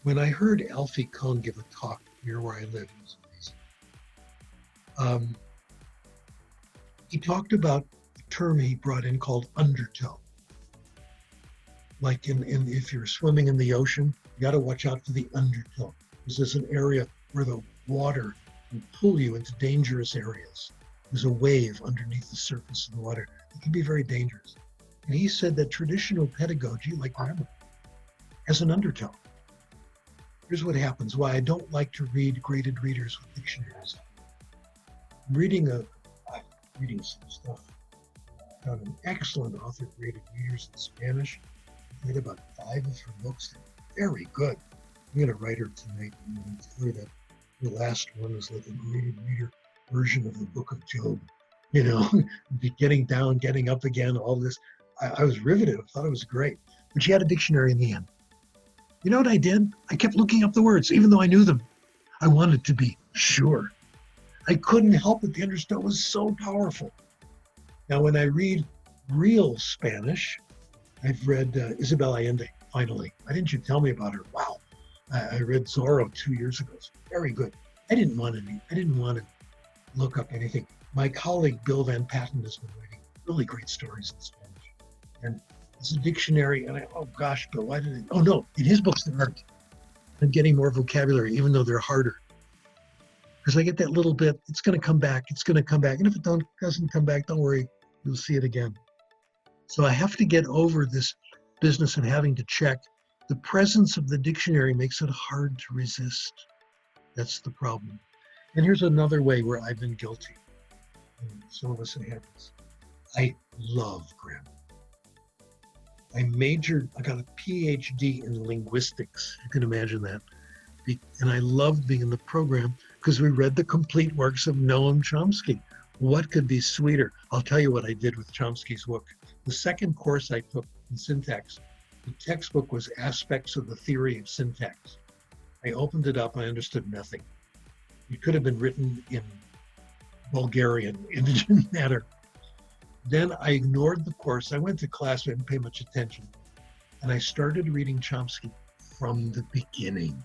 When I heard Alfie Kohn give a talk near where I live, it was amazing. He talked about a term he brought in called undertow. Like if you're swimming in the ocean, you got to watch out for the undertow. This is an area where the water can pull you into dangerous areas. There's a wave underneath the surface of the water. It can be very dangerous. And he said that traditional pedagogy, like grammar, has an undertow. Here's what happens, why I don't like to read graded readers with dictionaries. I'm reading some stuff. I found an excellent author, Graded Readers in Spanish. I read about 5 of her books. They're very good. I'm going to write her tonight. And tell her that the last one is like a graded reader version of the Book of Job. You know, getting down, getting up again, all this. I was riveted. I thought it was great. But she had a dictionary in the end. You know what I did? I kept looking up the words, even though I knew them. I wanted to be sure. I couldn't help it. The undertow was so powerful. Now, when I read real Spanish, I've read Isabel Allende, finally. Why didn't you tell me about her? Wow. I read Zorro 2 years ago. It's very good. I didn't want to look up anything. My colleague, Bill Van Patten, has been writing really great stories in Spanish. And it's a dictionary, and oh gosh, Bill, why did it? Oh no, in his books they're hard. I'm getting more vocabulary, even though they're harder. Because I get that little bit, it's going to come back, and if it doesn't come back, don't worry, you'll see it again. So I have to get over this business of having to check. The presence of the dictionary makes it hard to resist. That's the problem. And here's another way where I've been guilty. And some of us have this. I love grammar. I got a PhD in linguistics. You can imagine that. And I loved being in the program because we read the complete works of Noam Chomsky. What could be sweeter? I'll tell you what I did with Chomsky's book. The second course I took in syntax, the textbook was Aspects of the Theory of Syntax. I opened it up, I understood nothing. It could have been written in Bulgarian. It didn't matter. Then I ignored the course. I went to class, I didn't pay much attention. And I started reading Chomsky from the beginning.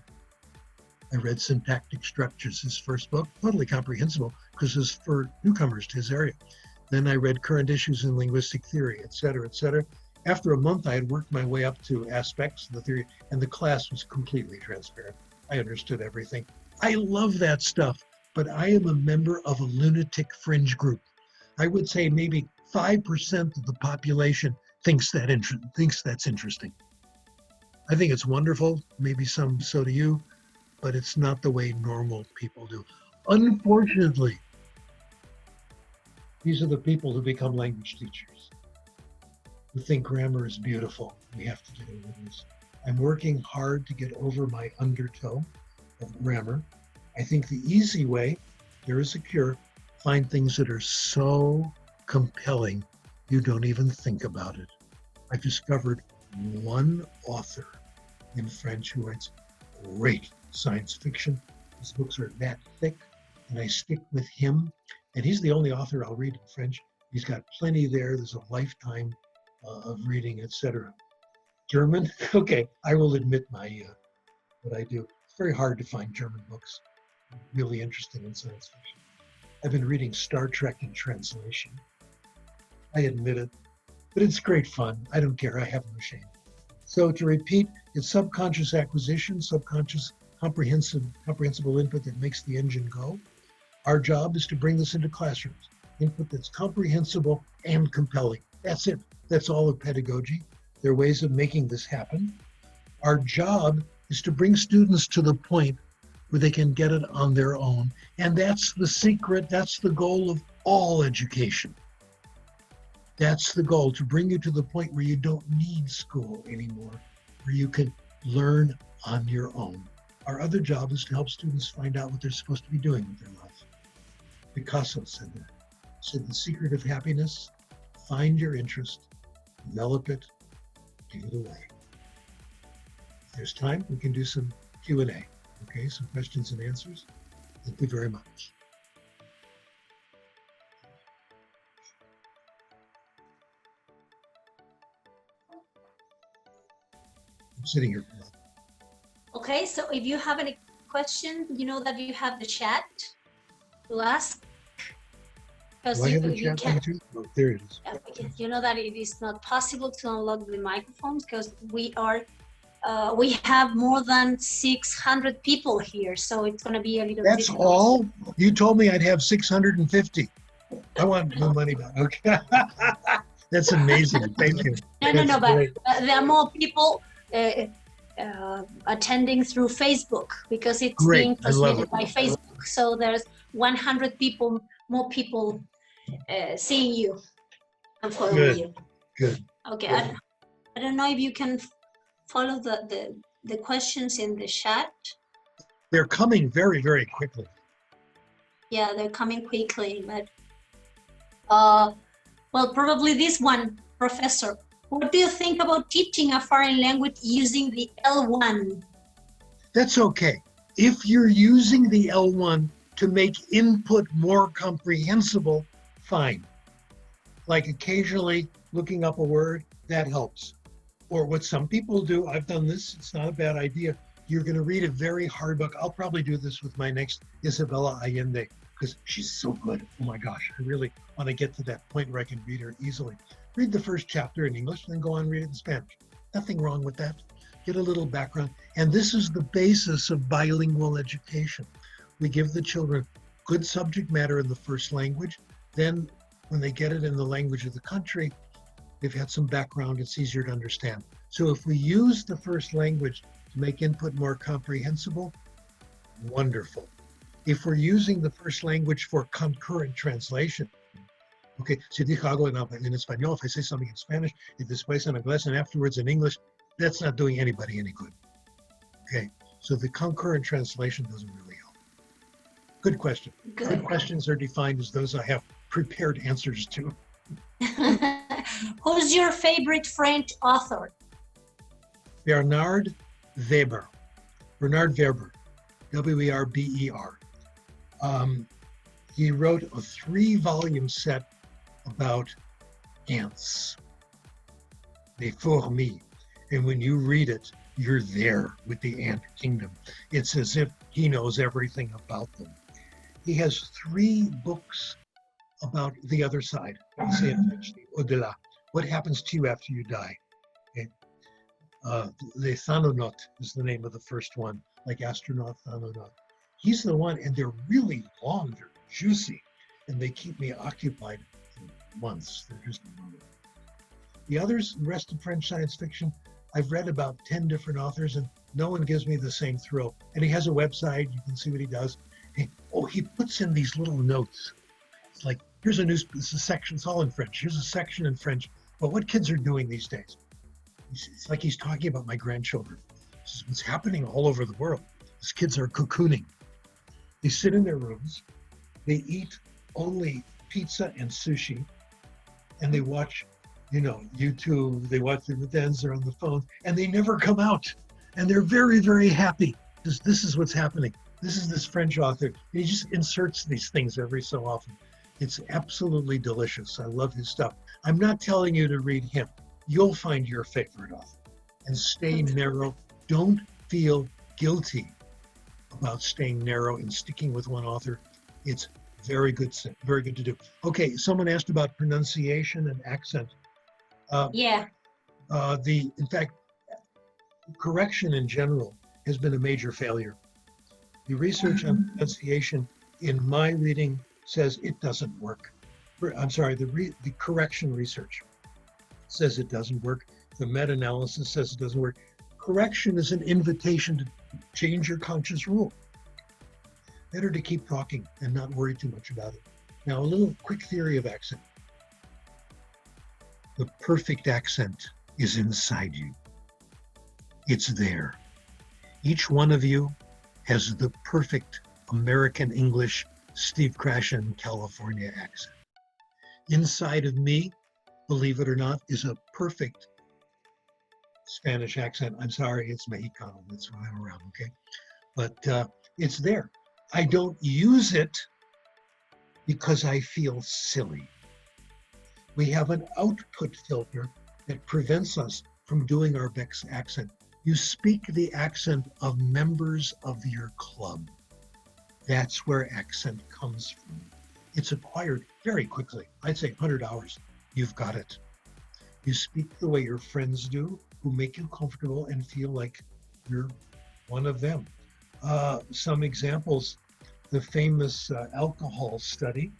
I read Syntactic Structures, his first book, totally comprehensible because it's for newcomers to his area. Then I read Current Issues in Linguistic Theory, et cetera, et cetera. After a month, I had worked my way up to aspects of the theory, and the class was completely transparent. I understood everything. I love that stuff, but I am a member of a lunatic fringe group. I would say maybe 5% of the population thinks that's interesting. I think it's wonderful. Maybe some so do you, but it's not the way normal people do. Unfortunately, these are the people who become language teachers, who think grammar is beautiful. We have to get over this. I'm working hard to get over my undertow of grammar. I think the easy way, there is a cure, find things that are so compelling you don't even think about it. I've discovered one author in French who writes great science fiction. His books are that thick, and I stick with him. And he's the only author I'll read in French. He's got plenty there. There's a lifetime of reading, etc. German, okay, I will admit what I do. It's very hard to find German books really interesting in science fiction. I've been reading Star Trek in translation. I admit it, but it's great fun. I don't care, I have no shame. So to repeat, it's subconscious acquisition, subconscious comprehensible input that makes the engine go. Our job is to bring this into classrooms, input that's comprehensible and compelling. That's it. That's all of pedagogy. There are ways of making this happen. Our job is to bring students to the point where they can get it on their own. And that's the secret, that's the goal of all education. That's the goal, to bring you to the point where you don't need school anymore, where you can learn on your own. Our other job is to help students find out what they're supposed to be doing with their lives. Picasso said that. He said the secret of happiness, find your interest, develop it, give it away. If there's time, we can do some Q&A. Okay, some questions and answers. Thank you very much. I'm sitting here. Okay, so if you have any questions, you know that you have the chat to ask. Do I have a chat feature? Oh, there it is. You know that it is not possible to unlock the microphones because we have more than 600 people here, so it's going to be a little That's difficult. all? You told me I'd have 650. I want no money back. Okay. That's amazing. Thank you. No, but there are more people attending through Facebook because it's being transmitted by Facebook. So there's 100 people, more people seeing you and following you. Good. Okay. Good. I don't know if you can follow the questions in the chat. They're coming very, very quickly. Yeah, they're coming quickly, but well, probably this one, Professor. What do you think about teaching a foreign language using the L1? That's okay. If you're using the L1 to make input more comprehensible, fine. Like occasionally looking up a word, that helps. Or what some people do, I've done this, it's not a bad idea. You're going to read a very hard book. I'll probably do this with my next Isabella Allende because she's so good. Oh my gosh, I really want to get to that point where I can read her easily. Read the first chapter in English, then go on and read it in Spanish. Nothing wrong with that. Get a little background. And this is the basis of bilingual education. We give the children good subject matter in the first language. Then when they get it in the language of the country, they've had some background, it's easier to understand. So if we use the first language to make input more comprehensible, wonderful. If we're using the first language for concurrent translation, okay, si dijo algo en español, if I say something in Spanish, if después en inglés and afterwards in English, that's not doing anybody any good. Okay, so the concurrent translation doesn't really help. Good question. Good questions are defined as those I have prepared answers to. Who's your favorite French author? Bernard Weber. Bernard Werber, W-E-R-B-E-R. He wrote a 3-volume set about ants, les fourmis. And when you read it, you're there with the ant kingdom. It's as if he knows everything about them. He has 3 books about the other side. Say in French, the au-delà. What happens to you after you die? Okay. Les Thanonautes is the name of the first one, like astronaut Thanonaut. He's the one, and they're really long, they're juicy, and they keep me occupied for months. They're just the others, the rest of French science fiction, I've read about 10 different authors, and no one gives me the same thrill. And he has a website, you can see what he does. He puts in these little notes. It's like, here's a this is a section, it's all in French. Here's a section in French, but what kids are doing these days. It's like he's talking about my grandchildren. This is what's happening all over the world. These kids are cocooning. They sit in their rooms, they eat only pizza and sushi, and they watch, YouTube, they watch the dance, they're on the phone, and they never come out. And they're very, very happy. This is what's happening. This is this French author. He just inserts these things every so often. It's absolutely delicious. I love his stuff. I'm not telling you to read him. You'll find your favorite author. And stay narrow. Don't feel guilty about staying narrow and sticking with one author. It's very good to do. Okay, someone asked about pronunciation and accent. Yeah. In fact, correction in general has been a major failure. The research on pronunciation in my reading says it doesn't work. I'm sorry, the correction research says it doesn't work. The meta-analysis says it doesn't work. Correction is an invitation to change your conscious rule. Better to keep talking and not worry too much about it. Now, a little quick theory of accent. The perfect accent is inside you. It's there. Each one of you has the perfect American English, Steve Krashen, California accent. Inside of me, believe it or not, is a perfect Spanish accent. I'm sorry, it's Mexicano. That's why I'm around, okay? But it's there. I don't use it because I feel silly. We have an output filter that prevents us from doing our best accent. You speak the accent of members of your club. That's where accent comes from. It's acquired very quickly. I'd say 100 hours, you've got it. You speak the way your friends do, who make you comfortable and feel like you're one of them. Some examples, the famous alcohol study,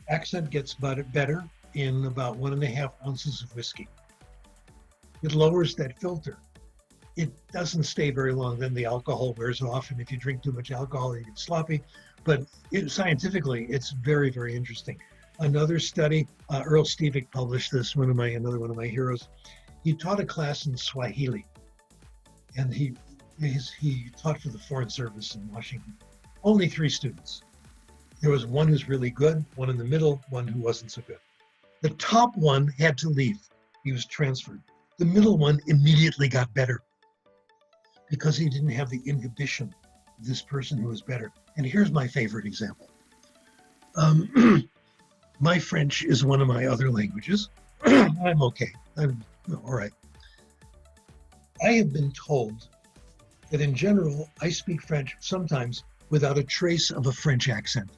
accent gets better in about 1.5 ounces of whiskey. It lowers that filter. It doesn't stay very long, then the alcohol wears off, and if you drink too much alcohol, you get sloppy. But scientifically, it's very, very interesting. Another study, Earl Stevick published this, another one of my heroes. He taught a class in Swahili, and he taught for the Foreign Service in Washington. Only 3 students. There was one who's really good, one in the middle, one who wasn't so good. The top one had to leave. He was transferred. The middle one immediately got better because he didn't have the inhibition of this person who was better. And here's my favorite example. My French is one of my other languages. I'm okay. I'm all right. I have been told that in general, I speak French sometimes without a trace of a French accent.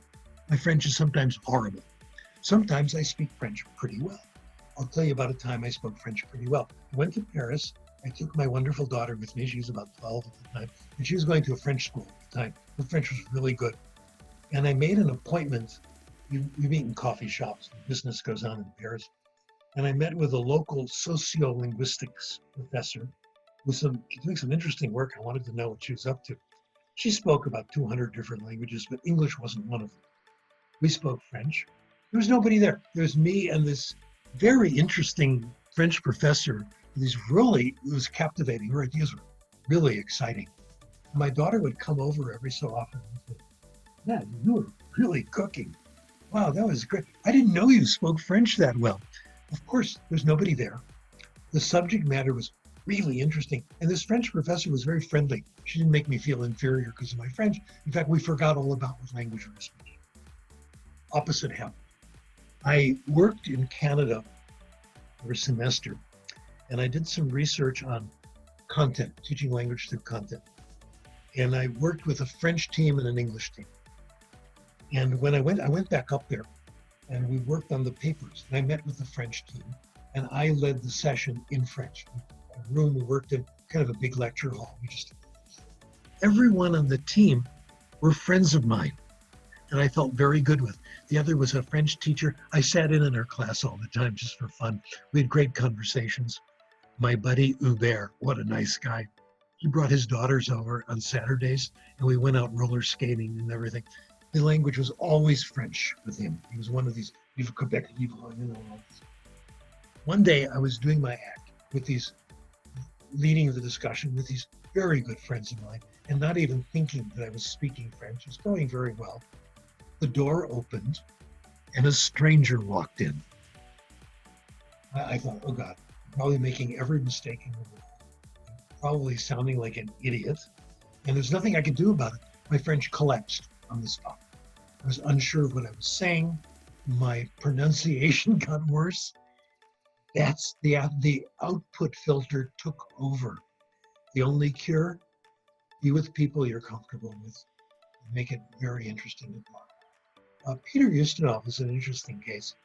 My French is sometimes horrible. Sometimes I speak French pretty well. I'll tell you about a time I spoke French pretty well. I went to Paris. I took my wonderful daughter with me. She was about 12 at the time, and she was going to a French school at the time. Her French was really good. And I made an appointment. We meet in coffee shops. Business goes on in Paris. And I met with a local sociolinguistics professor doing some interesting work. I wanted to know what she was up to. She spoke about 200 different languages, but English wasn't one of them. We spoke French. There was nobody there. There was me and this very interesting French professor. It was captivating. Her ideas were really exciting. My daughter would come over every so often and say, "Dad, you were really cooking. Wow, that was great. I didn't know you spoke French that well." Of course, there's nobody there. The subject matter was really interesting. And this French professor was very friendly. She didn't make me feel inferior because of my French. In fact, we forgot all about what language we were speaking. opposite happened. I worked in Canada for a semester, and I did some research on content, teaching language through content. And I worked with a French team and an English team. And when I went back up there, and we worked on the papers. And I met with the French team, and I led the session in French. A room we worked in, kind of a big lecture hall. Everyone on the team were friends of mine, and I felt very good with. The other was a French teacher. I sat in her class all the time just for fun. We had great conversations. My buddy Uribe, what a nice guy. He brought his daughters over on Saturdays, and we went out roller skating and everything. The language was always French with him. He was one of these, Quebec, One day I was doing my act with these, leading the discussion with these very good friends of mine, and not even thinking that I was speaking French. It was going very well. The door opened, and a stranger walked in. I thought, oh God, I'm probably making every mistake in the world, probably sounding like an idiot, and there's nothing I could do about it. My French collapsed on the spot. I was unsure of what I was saying. My pronunciation got worse. That's the output filter took over. The only cure, be with people you're comfortable with. Make it very interesting to talk. Peter Ustinov is an interesting case.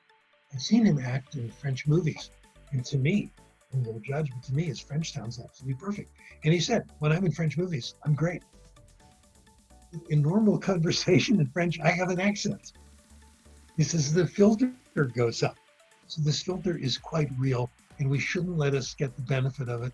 I've seen him act in French movies, and to me, I'm no judge, but to me, his French sounds absolutely perfect. And he said, when I'm in French movies, I'm great. In normal conversation in French, I have an accent. He says the filter goes up. So this filter is quite real, and we shouldn't let us get the benefit of it.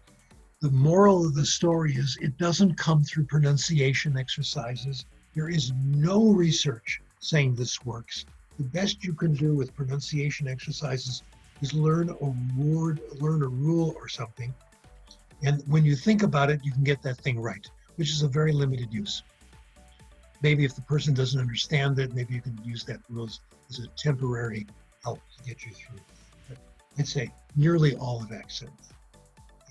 The moral of the story is it doesn't come through pronunciation exercises. There is no research saying this works. The best you can do with pronunciation exercises is learn a word, learn a rule or something. And when you think about it, you can get that thing right, which is a very limited use. Maybe if the person doesn't understand it, maybe you can use that rule as a temporary help to get you through. But I'd say nearly all of accent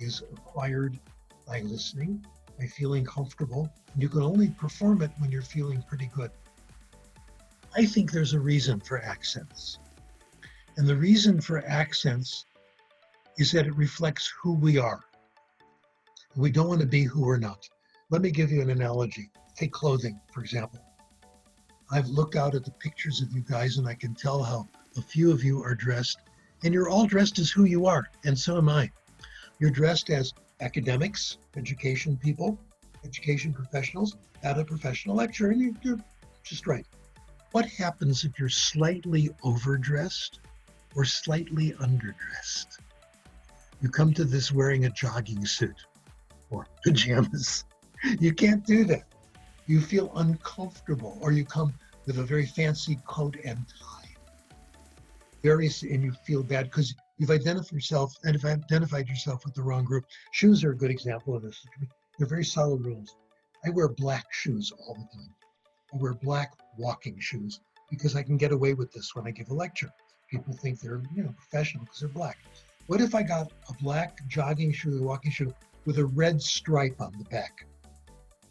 is acquired by listening, by feeling comfortable. And you can only perform it when you're feeling pretty good. I think there's a reason for accents. And the reason for accents is that it reflects who we are. We don't want to be who we're not. Let me give you an analogy. Take clothing, for example. I've looked out at the pictures of you guys, and I can tell how a few of you are dressed, and you're all dressed as who you are, and so am I. You're dressed as academics, education people, education professionals, at a professional lecture, and you're just right. What happens if you're slightly overdressed or slightly underdressed? You come to this wearing a jogging suit or pajamas. You can't do that. You feel uncomfortable, or you come with a very fancy coat and tie. And you feel bad because you've identified yourself with the wrong group. Shoes are a good example of this. They're very solid rules. I wear black shoes all the time. I wear black walking shoes because I can get away with this when I give a lecture. People think they're professional because they're black. What if I got a black jogging shoe or walking shoe with a red stripe on the back?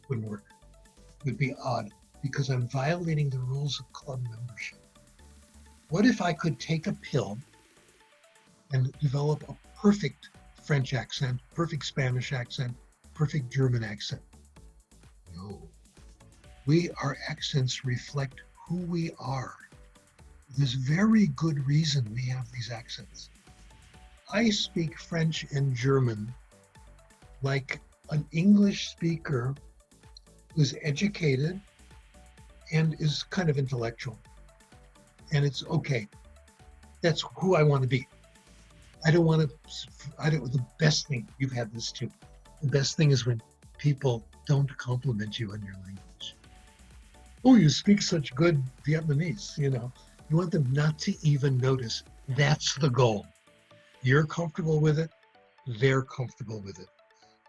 Wouldn't work. It would be odd because I'm violating the rules of club membership. What if I could take a pill and develop a perfect French accent, perfect Spanish accent, perfect German accent? No. Our accents reflect who we are. There's very good reason we have these accents. I speak French and German like an English speaker who's educated and is kind of intellectual. And it's okay. That's who I want to be. The best thing, you've had this too. The best thing is when people don't compliment you on your language. Oh, you speak such good Vietnamese, You want them not to even notice. That's the goal. You're comfortable with it. They're comfortable with it.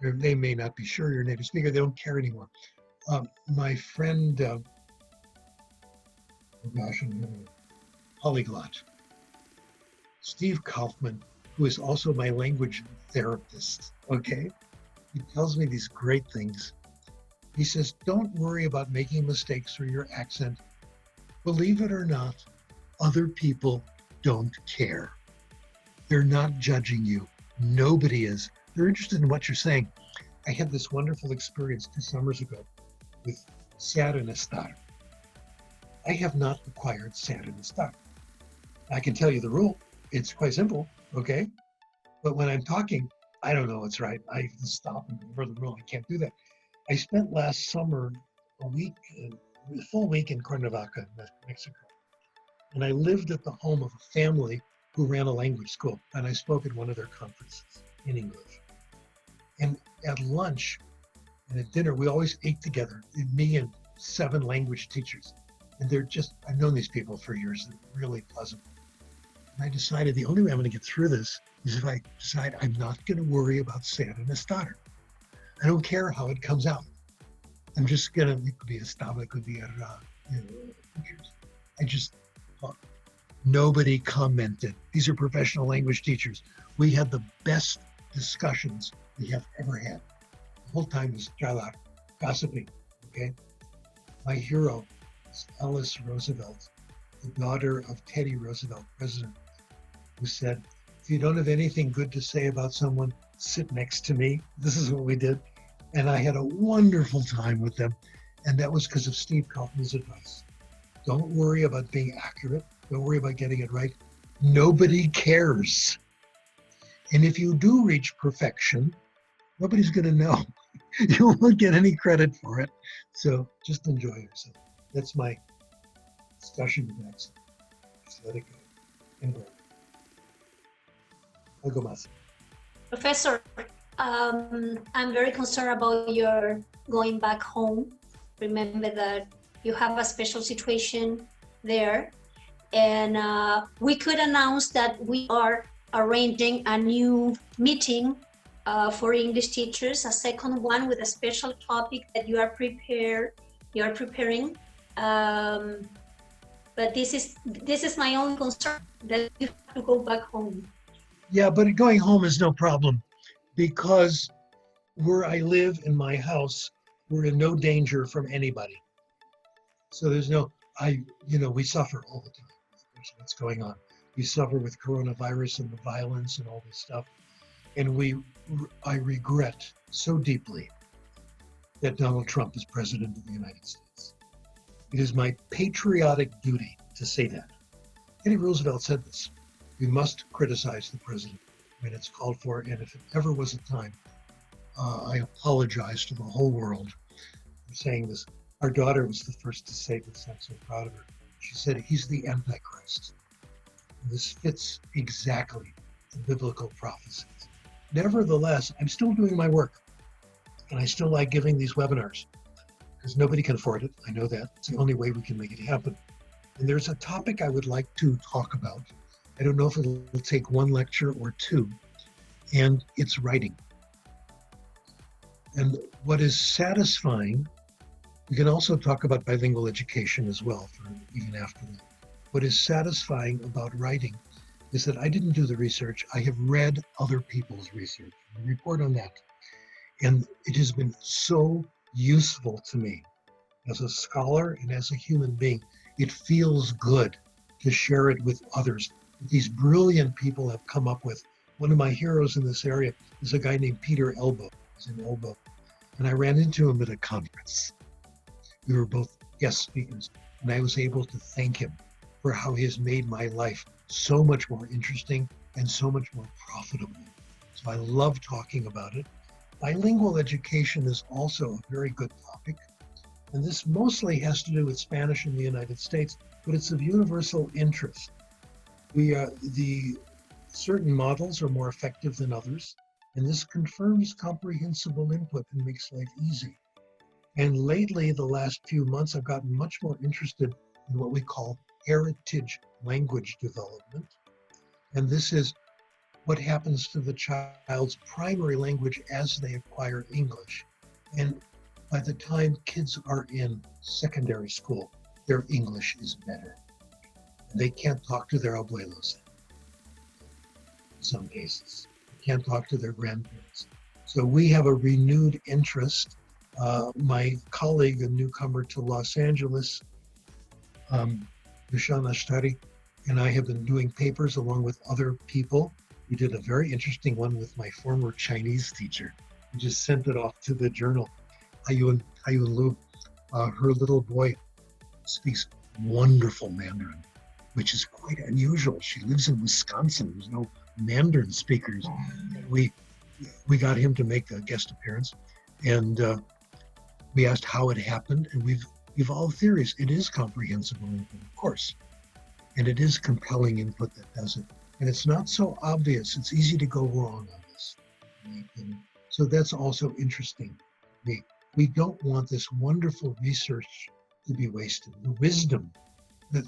They may not be sure you're a native speaker. They don't care anymore. My friend, polyglot, Steve Kaufman, who is also my language therapist, okay? He tells me these great things. He says, don't worry about making mistakes or your accent. Believe it or not, other people don't care. They're not judging you. Nobody is. They're interested in what you're saying. I had this wonderful experience 2 summers ago with ser and estar. I have not acquired ser and estar. I can tell you the rule. It's quite simple, okay? But when I'm talking, I don't know what's right. I have to stop and remember the rule. I can't do that. I spent last summer a full week in Cuernavaca, Mexico. And I lived at the home of a family who ran a language school. And I spoke at one of their conferences in English. And at lunch and at dinner, we always ate together, me and 7 language teachers. And I've known these people for years. They're really pleasant. And I decided the only way I'm going to get through this is if I decide I'm not going to worry about ser and estar. I don't care how it comes out. I'm just going to, it could be estaba, it could be I just thought, nobody commented. These are professional language teachers. We had the best discussions we have ever had. The whole time was charlar, gossiping, okay? My hero is Alice Roosevelt, the daughter of Teddy Roosevelt, president, who said, if you don't have anything good to say about someone, sit next to me. This is what we did. And I had a wonderful time with them. And that was because of Steve Kaufman's advice. Don't worry about being accurate. Don't worry about getting it right. Nobody cares. And if you do reach perfection, nobody's going to know. You won't get any credit for it. So just enjoy yourself. That's my discussion with accent. Just let it go. And go. Algo más. Professor, I'm very concerned about your going back home. Remember that you have a special situation there. And we could announce that we are arranging a new meeting for English teachers, a second one with a special topic that you are preparing. But this is my only concern, that you have to go back home. Yeah, but going home is no problem, because where I live in my house, we're in no danger from anybody. So there's we suffer all the time with what's going on. We suffer with coronavirus and the violence and all this stuff. And I regret so deeply that Donald Trump is president of the United States. It is my patriotic duty to say that. Teddy Roosevelt said this. We must criticize the president when it's called for, and if it ever was a time, I apologize to the whole world for saying this. Our daughter was the first to say this. I'm so proud of her. She said, he's the Antichrist. And this fits exactly the biblical prophecies. Nevertheless, I'm still doing my work, and I still like giving these webinars, because nobody can afford it. I know that. It's the only way we can make it happen. And there's a topic I would like to talk about. I don't know if it'll take 1 lecture or 2, and it's writing. And what is satisfying, we can also talk about bilingual education as well, for even after that. What is satisfying about writing is that I didn't do the research. I have read other people's research, and report on that. And it has been so useful to me as a scholar and as a human being. It feels good to share it with others. These brilliant people have come up with. One of my heroes in this area is a guy named Peter Elbow. He's in Elbow. And I ran into him at a conference. We were both guest speakers, and I was able to thank him for how he has made my life so much more interesting and so much more profitable. So I love talking about it. Bilingual education is also a very good topic. And this mostly has to do with Spanish in the United States, but it's of universal interest. The certain models are more effective than others, and this confirms comprehensible input and makes life easy. And lately, the last few months, I've gotten much more interested in what we call heritage language development. And this is what happens to the child's primary language as they acquire English. And by the time kids are in secondary school, their English is better. And they can't talk to their abuelos in some cases. They can't talk to their grandparents. So we have a renewed interest. My colleague, a newcomer to Los Angeles, Dusan Ashtari, and I have been doing papers along with other people. We did a very interesting one with my former Chinese teacher. We just sent it off to the journal. Ayun Lu, her little boy speaks wonderful Mandarin, which is quite unusual. She lives in Wisconsin. There's no Mandarin speakers. We got him to make a guest appearance, and we asked how it happened, and we've evolved theories. It is comprehensible input, of course, and it is compelling input that does it. And it's not so obvious. It's easy to go wrong on this. So that's also interesting to me. We don't want this wonderful research to be wasted. The wisdom, that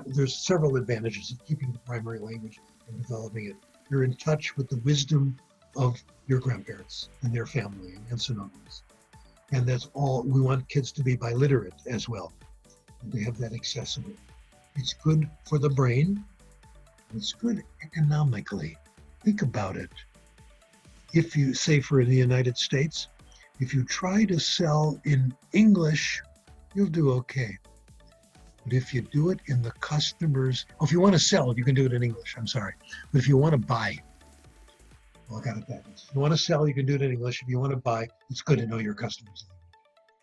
there's several advantages of keeping the primary language and developing it. You're in touch with the wisdom of your grandparents and their family and aunts and uncles. And that's all. We want kids to be biliterate as well, and to have that accessible. It's good for the brain. It's good economically. Think about it. If you, say for the United States, if you try to sell in English, you'll do okay. But if you do it in the customer's, if you want to sell, you can do it in English, I'm sorry. But if you want to buy, well, I got it backwards. If you want to sell, you can do it in English. If you want to buy, it's good to know your customers.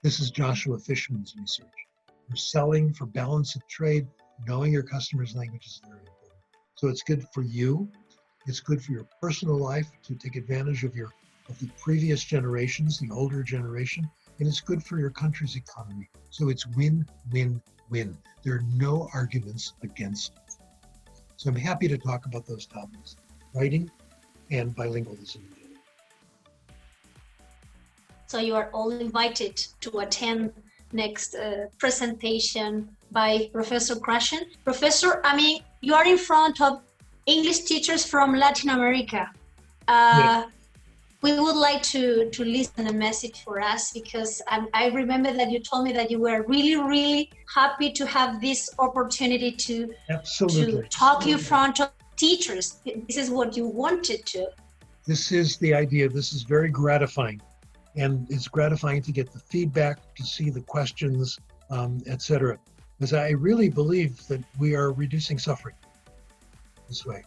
This is Joshua Fishman's research. For selling, for balance of trade, knowing your customer's language is very important. So it's good for you. It's good for your personal life to take advantage of the previous generations, the older generation, and it's good for your country's economy. So it's win, win, win. There are no arguments against it. So I'm happy to talk about those topics, writing and bilingualism. So you are all invited to attend next presentation by Professor Krashen. Professor, I mean, you are in front of English teachers from Latin America. Yes. We would like to listen a message for us, because I remember that you told me that you were really, really happy to have this opportunity to talk in front of teachers. This is what you wanted to. This is the idea. This is very gratifying. And it's gratifying to get the feedback, to see the questions, etc. Because I really believe that we are reducing suffering this way.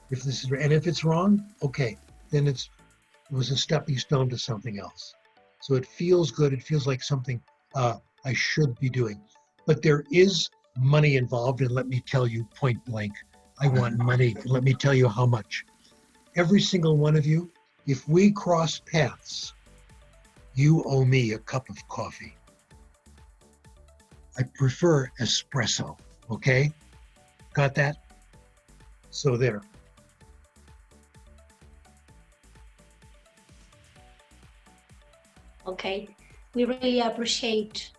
If this is, and if it's wrong, okay, then it was a stepping stone to something else. So it feels good. It feels like something I should be doing. But there is money involved, and let me tell you point blank, I want money. Let me tell you how much. Every single one of you, if we cross paths, you owe me a cup of coffee. I prefer espresso, okay? Got that? So there. Okay, we really appreciate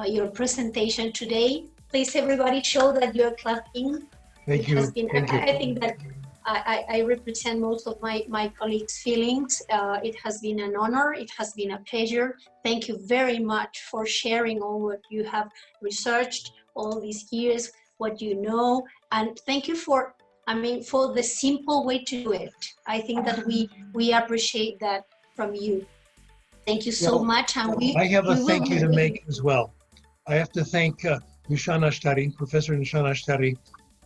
your presentation today. Please, everybody, show that you're clapping. Thank you. Thank you. I think that I represent most of my colleagues' feelings. It has been an honor. It has been a pleasure. Thank you very much for sharing all what you have researched all these years, what you know, and thank you for the simple way to do it. I think that we appreciate that from you. Thank you so much. And I have a thank you to make as well. I have to thank Nishana Ashtari, Professor Nishana Ashtari,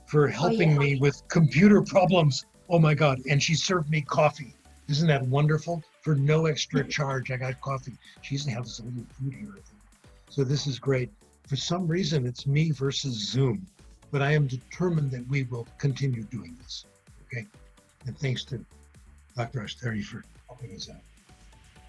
for helping me with computer problems. Oh my God. And she served me coffee. Isn't that wonderful? For no extra charge, I got coffee. She used to have some little food here, I think. So this is great. For some reason, it's me versus Zoom, but I am determined that we will continue doing this, okay? And thanks to Dr. Ashtari for helping us out.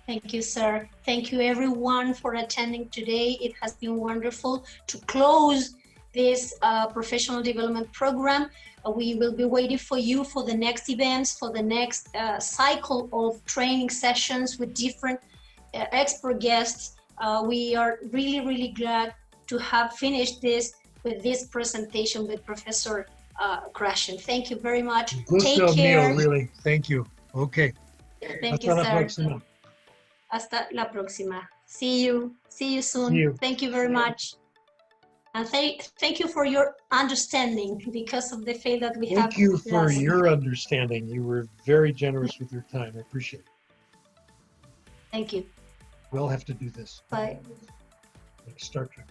Thank you, sir. Thank you, everyone, for attending today. It has been wonderful to close this professional development program. We will be waiting for you for the next events, for the next cycle of training sessions with different expert guests. We are really, really glad to have finished this with this presentation with Professor Krashen. Thank you very much. Gusto Take care. Mío, really. Thank you. Okay. Thank you, sir. Hasta la próxima. See you soon. See you. Thank you very much. And thank you for your understanding because of the faith that we have. Thank you for your understanding. You were very generous with your time. I appreciate it. Thank you. We'll have to do this. Bye. Like Star Trek.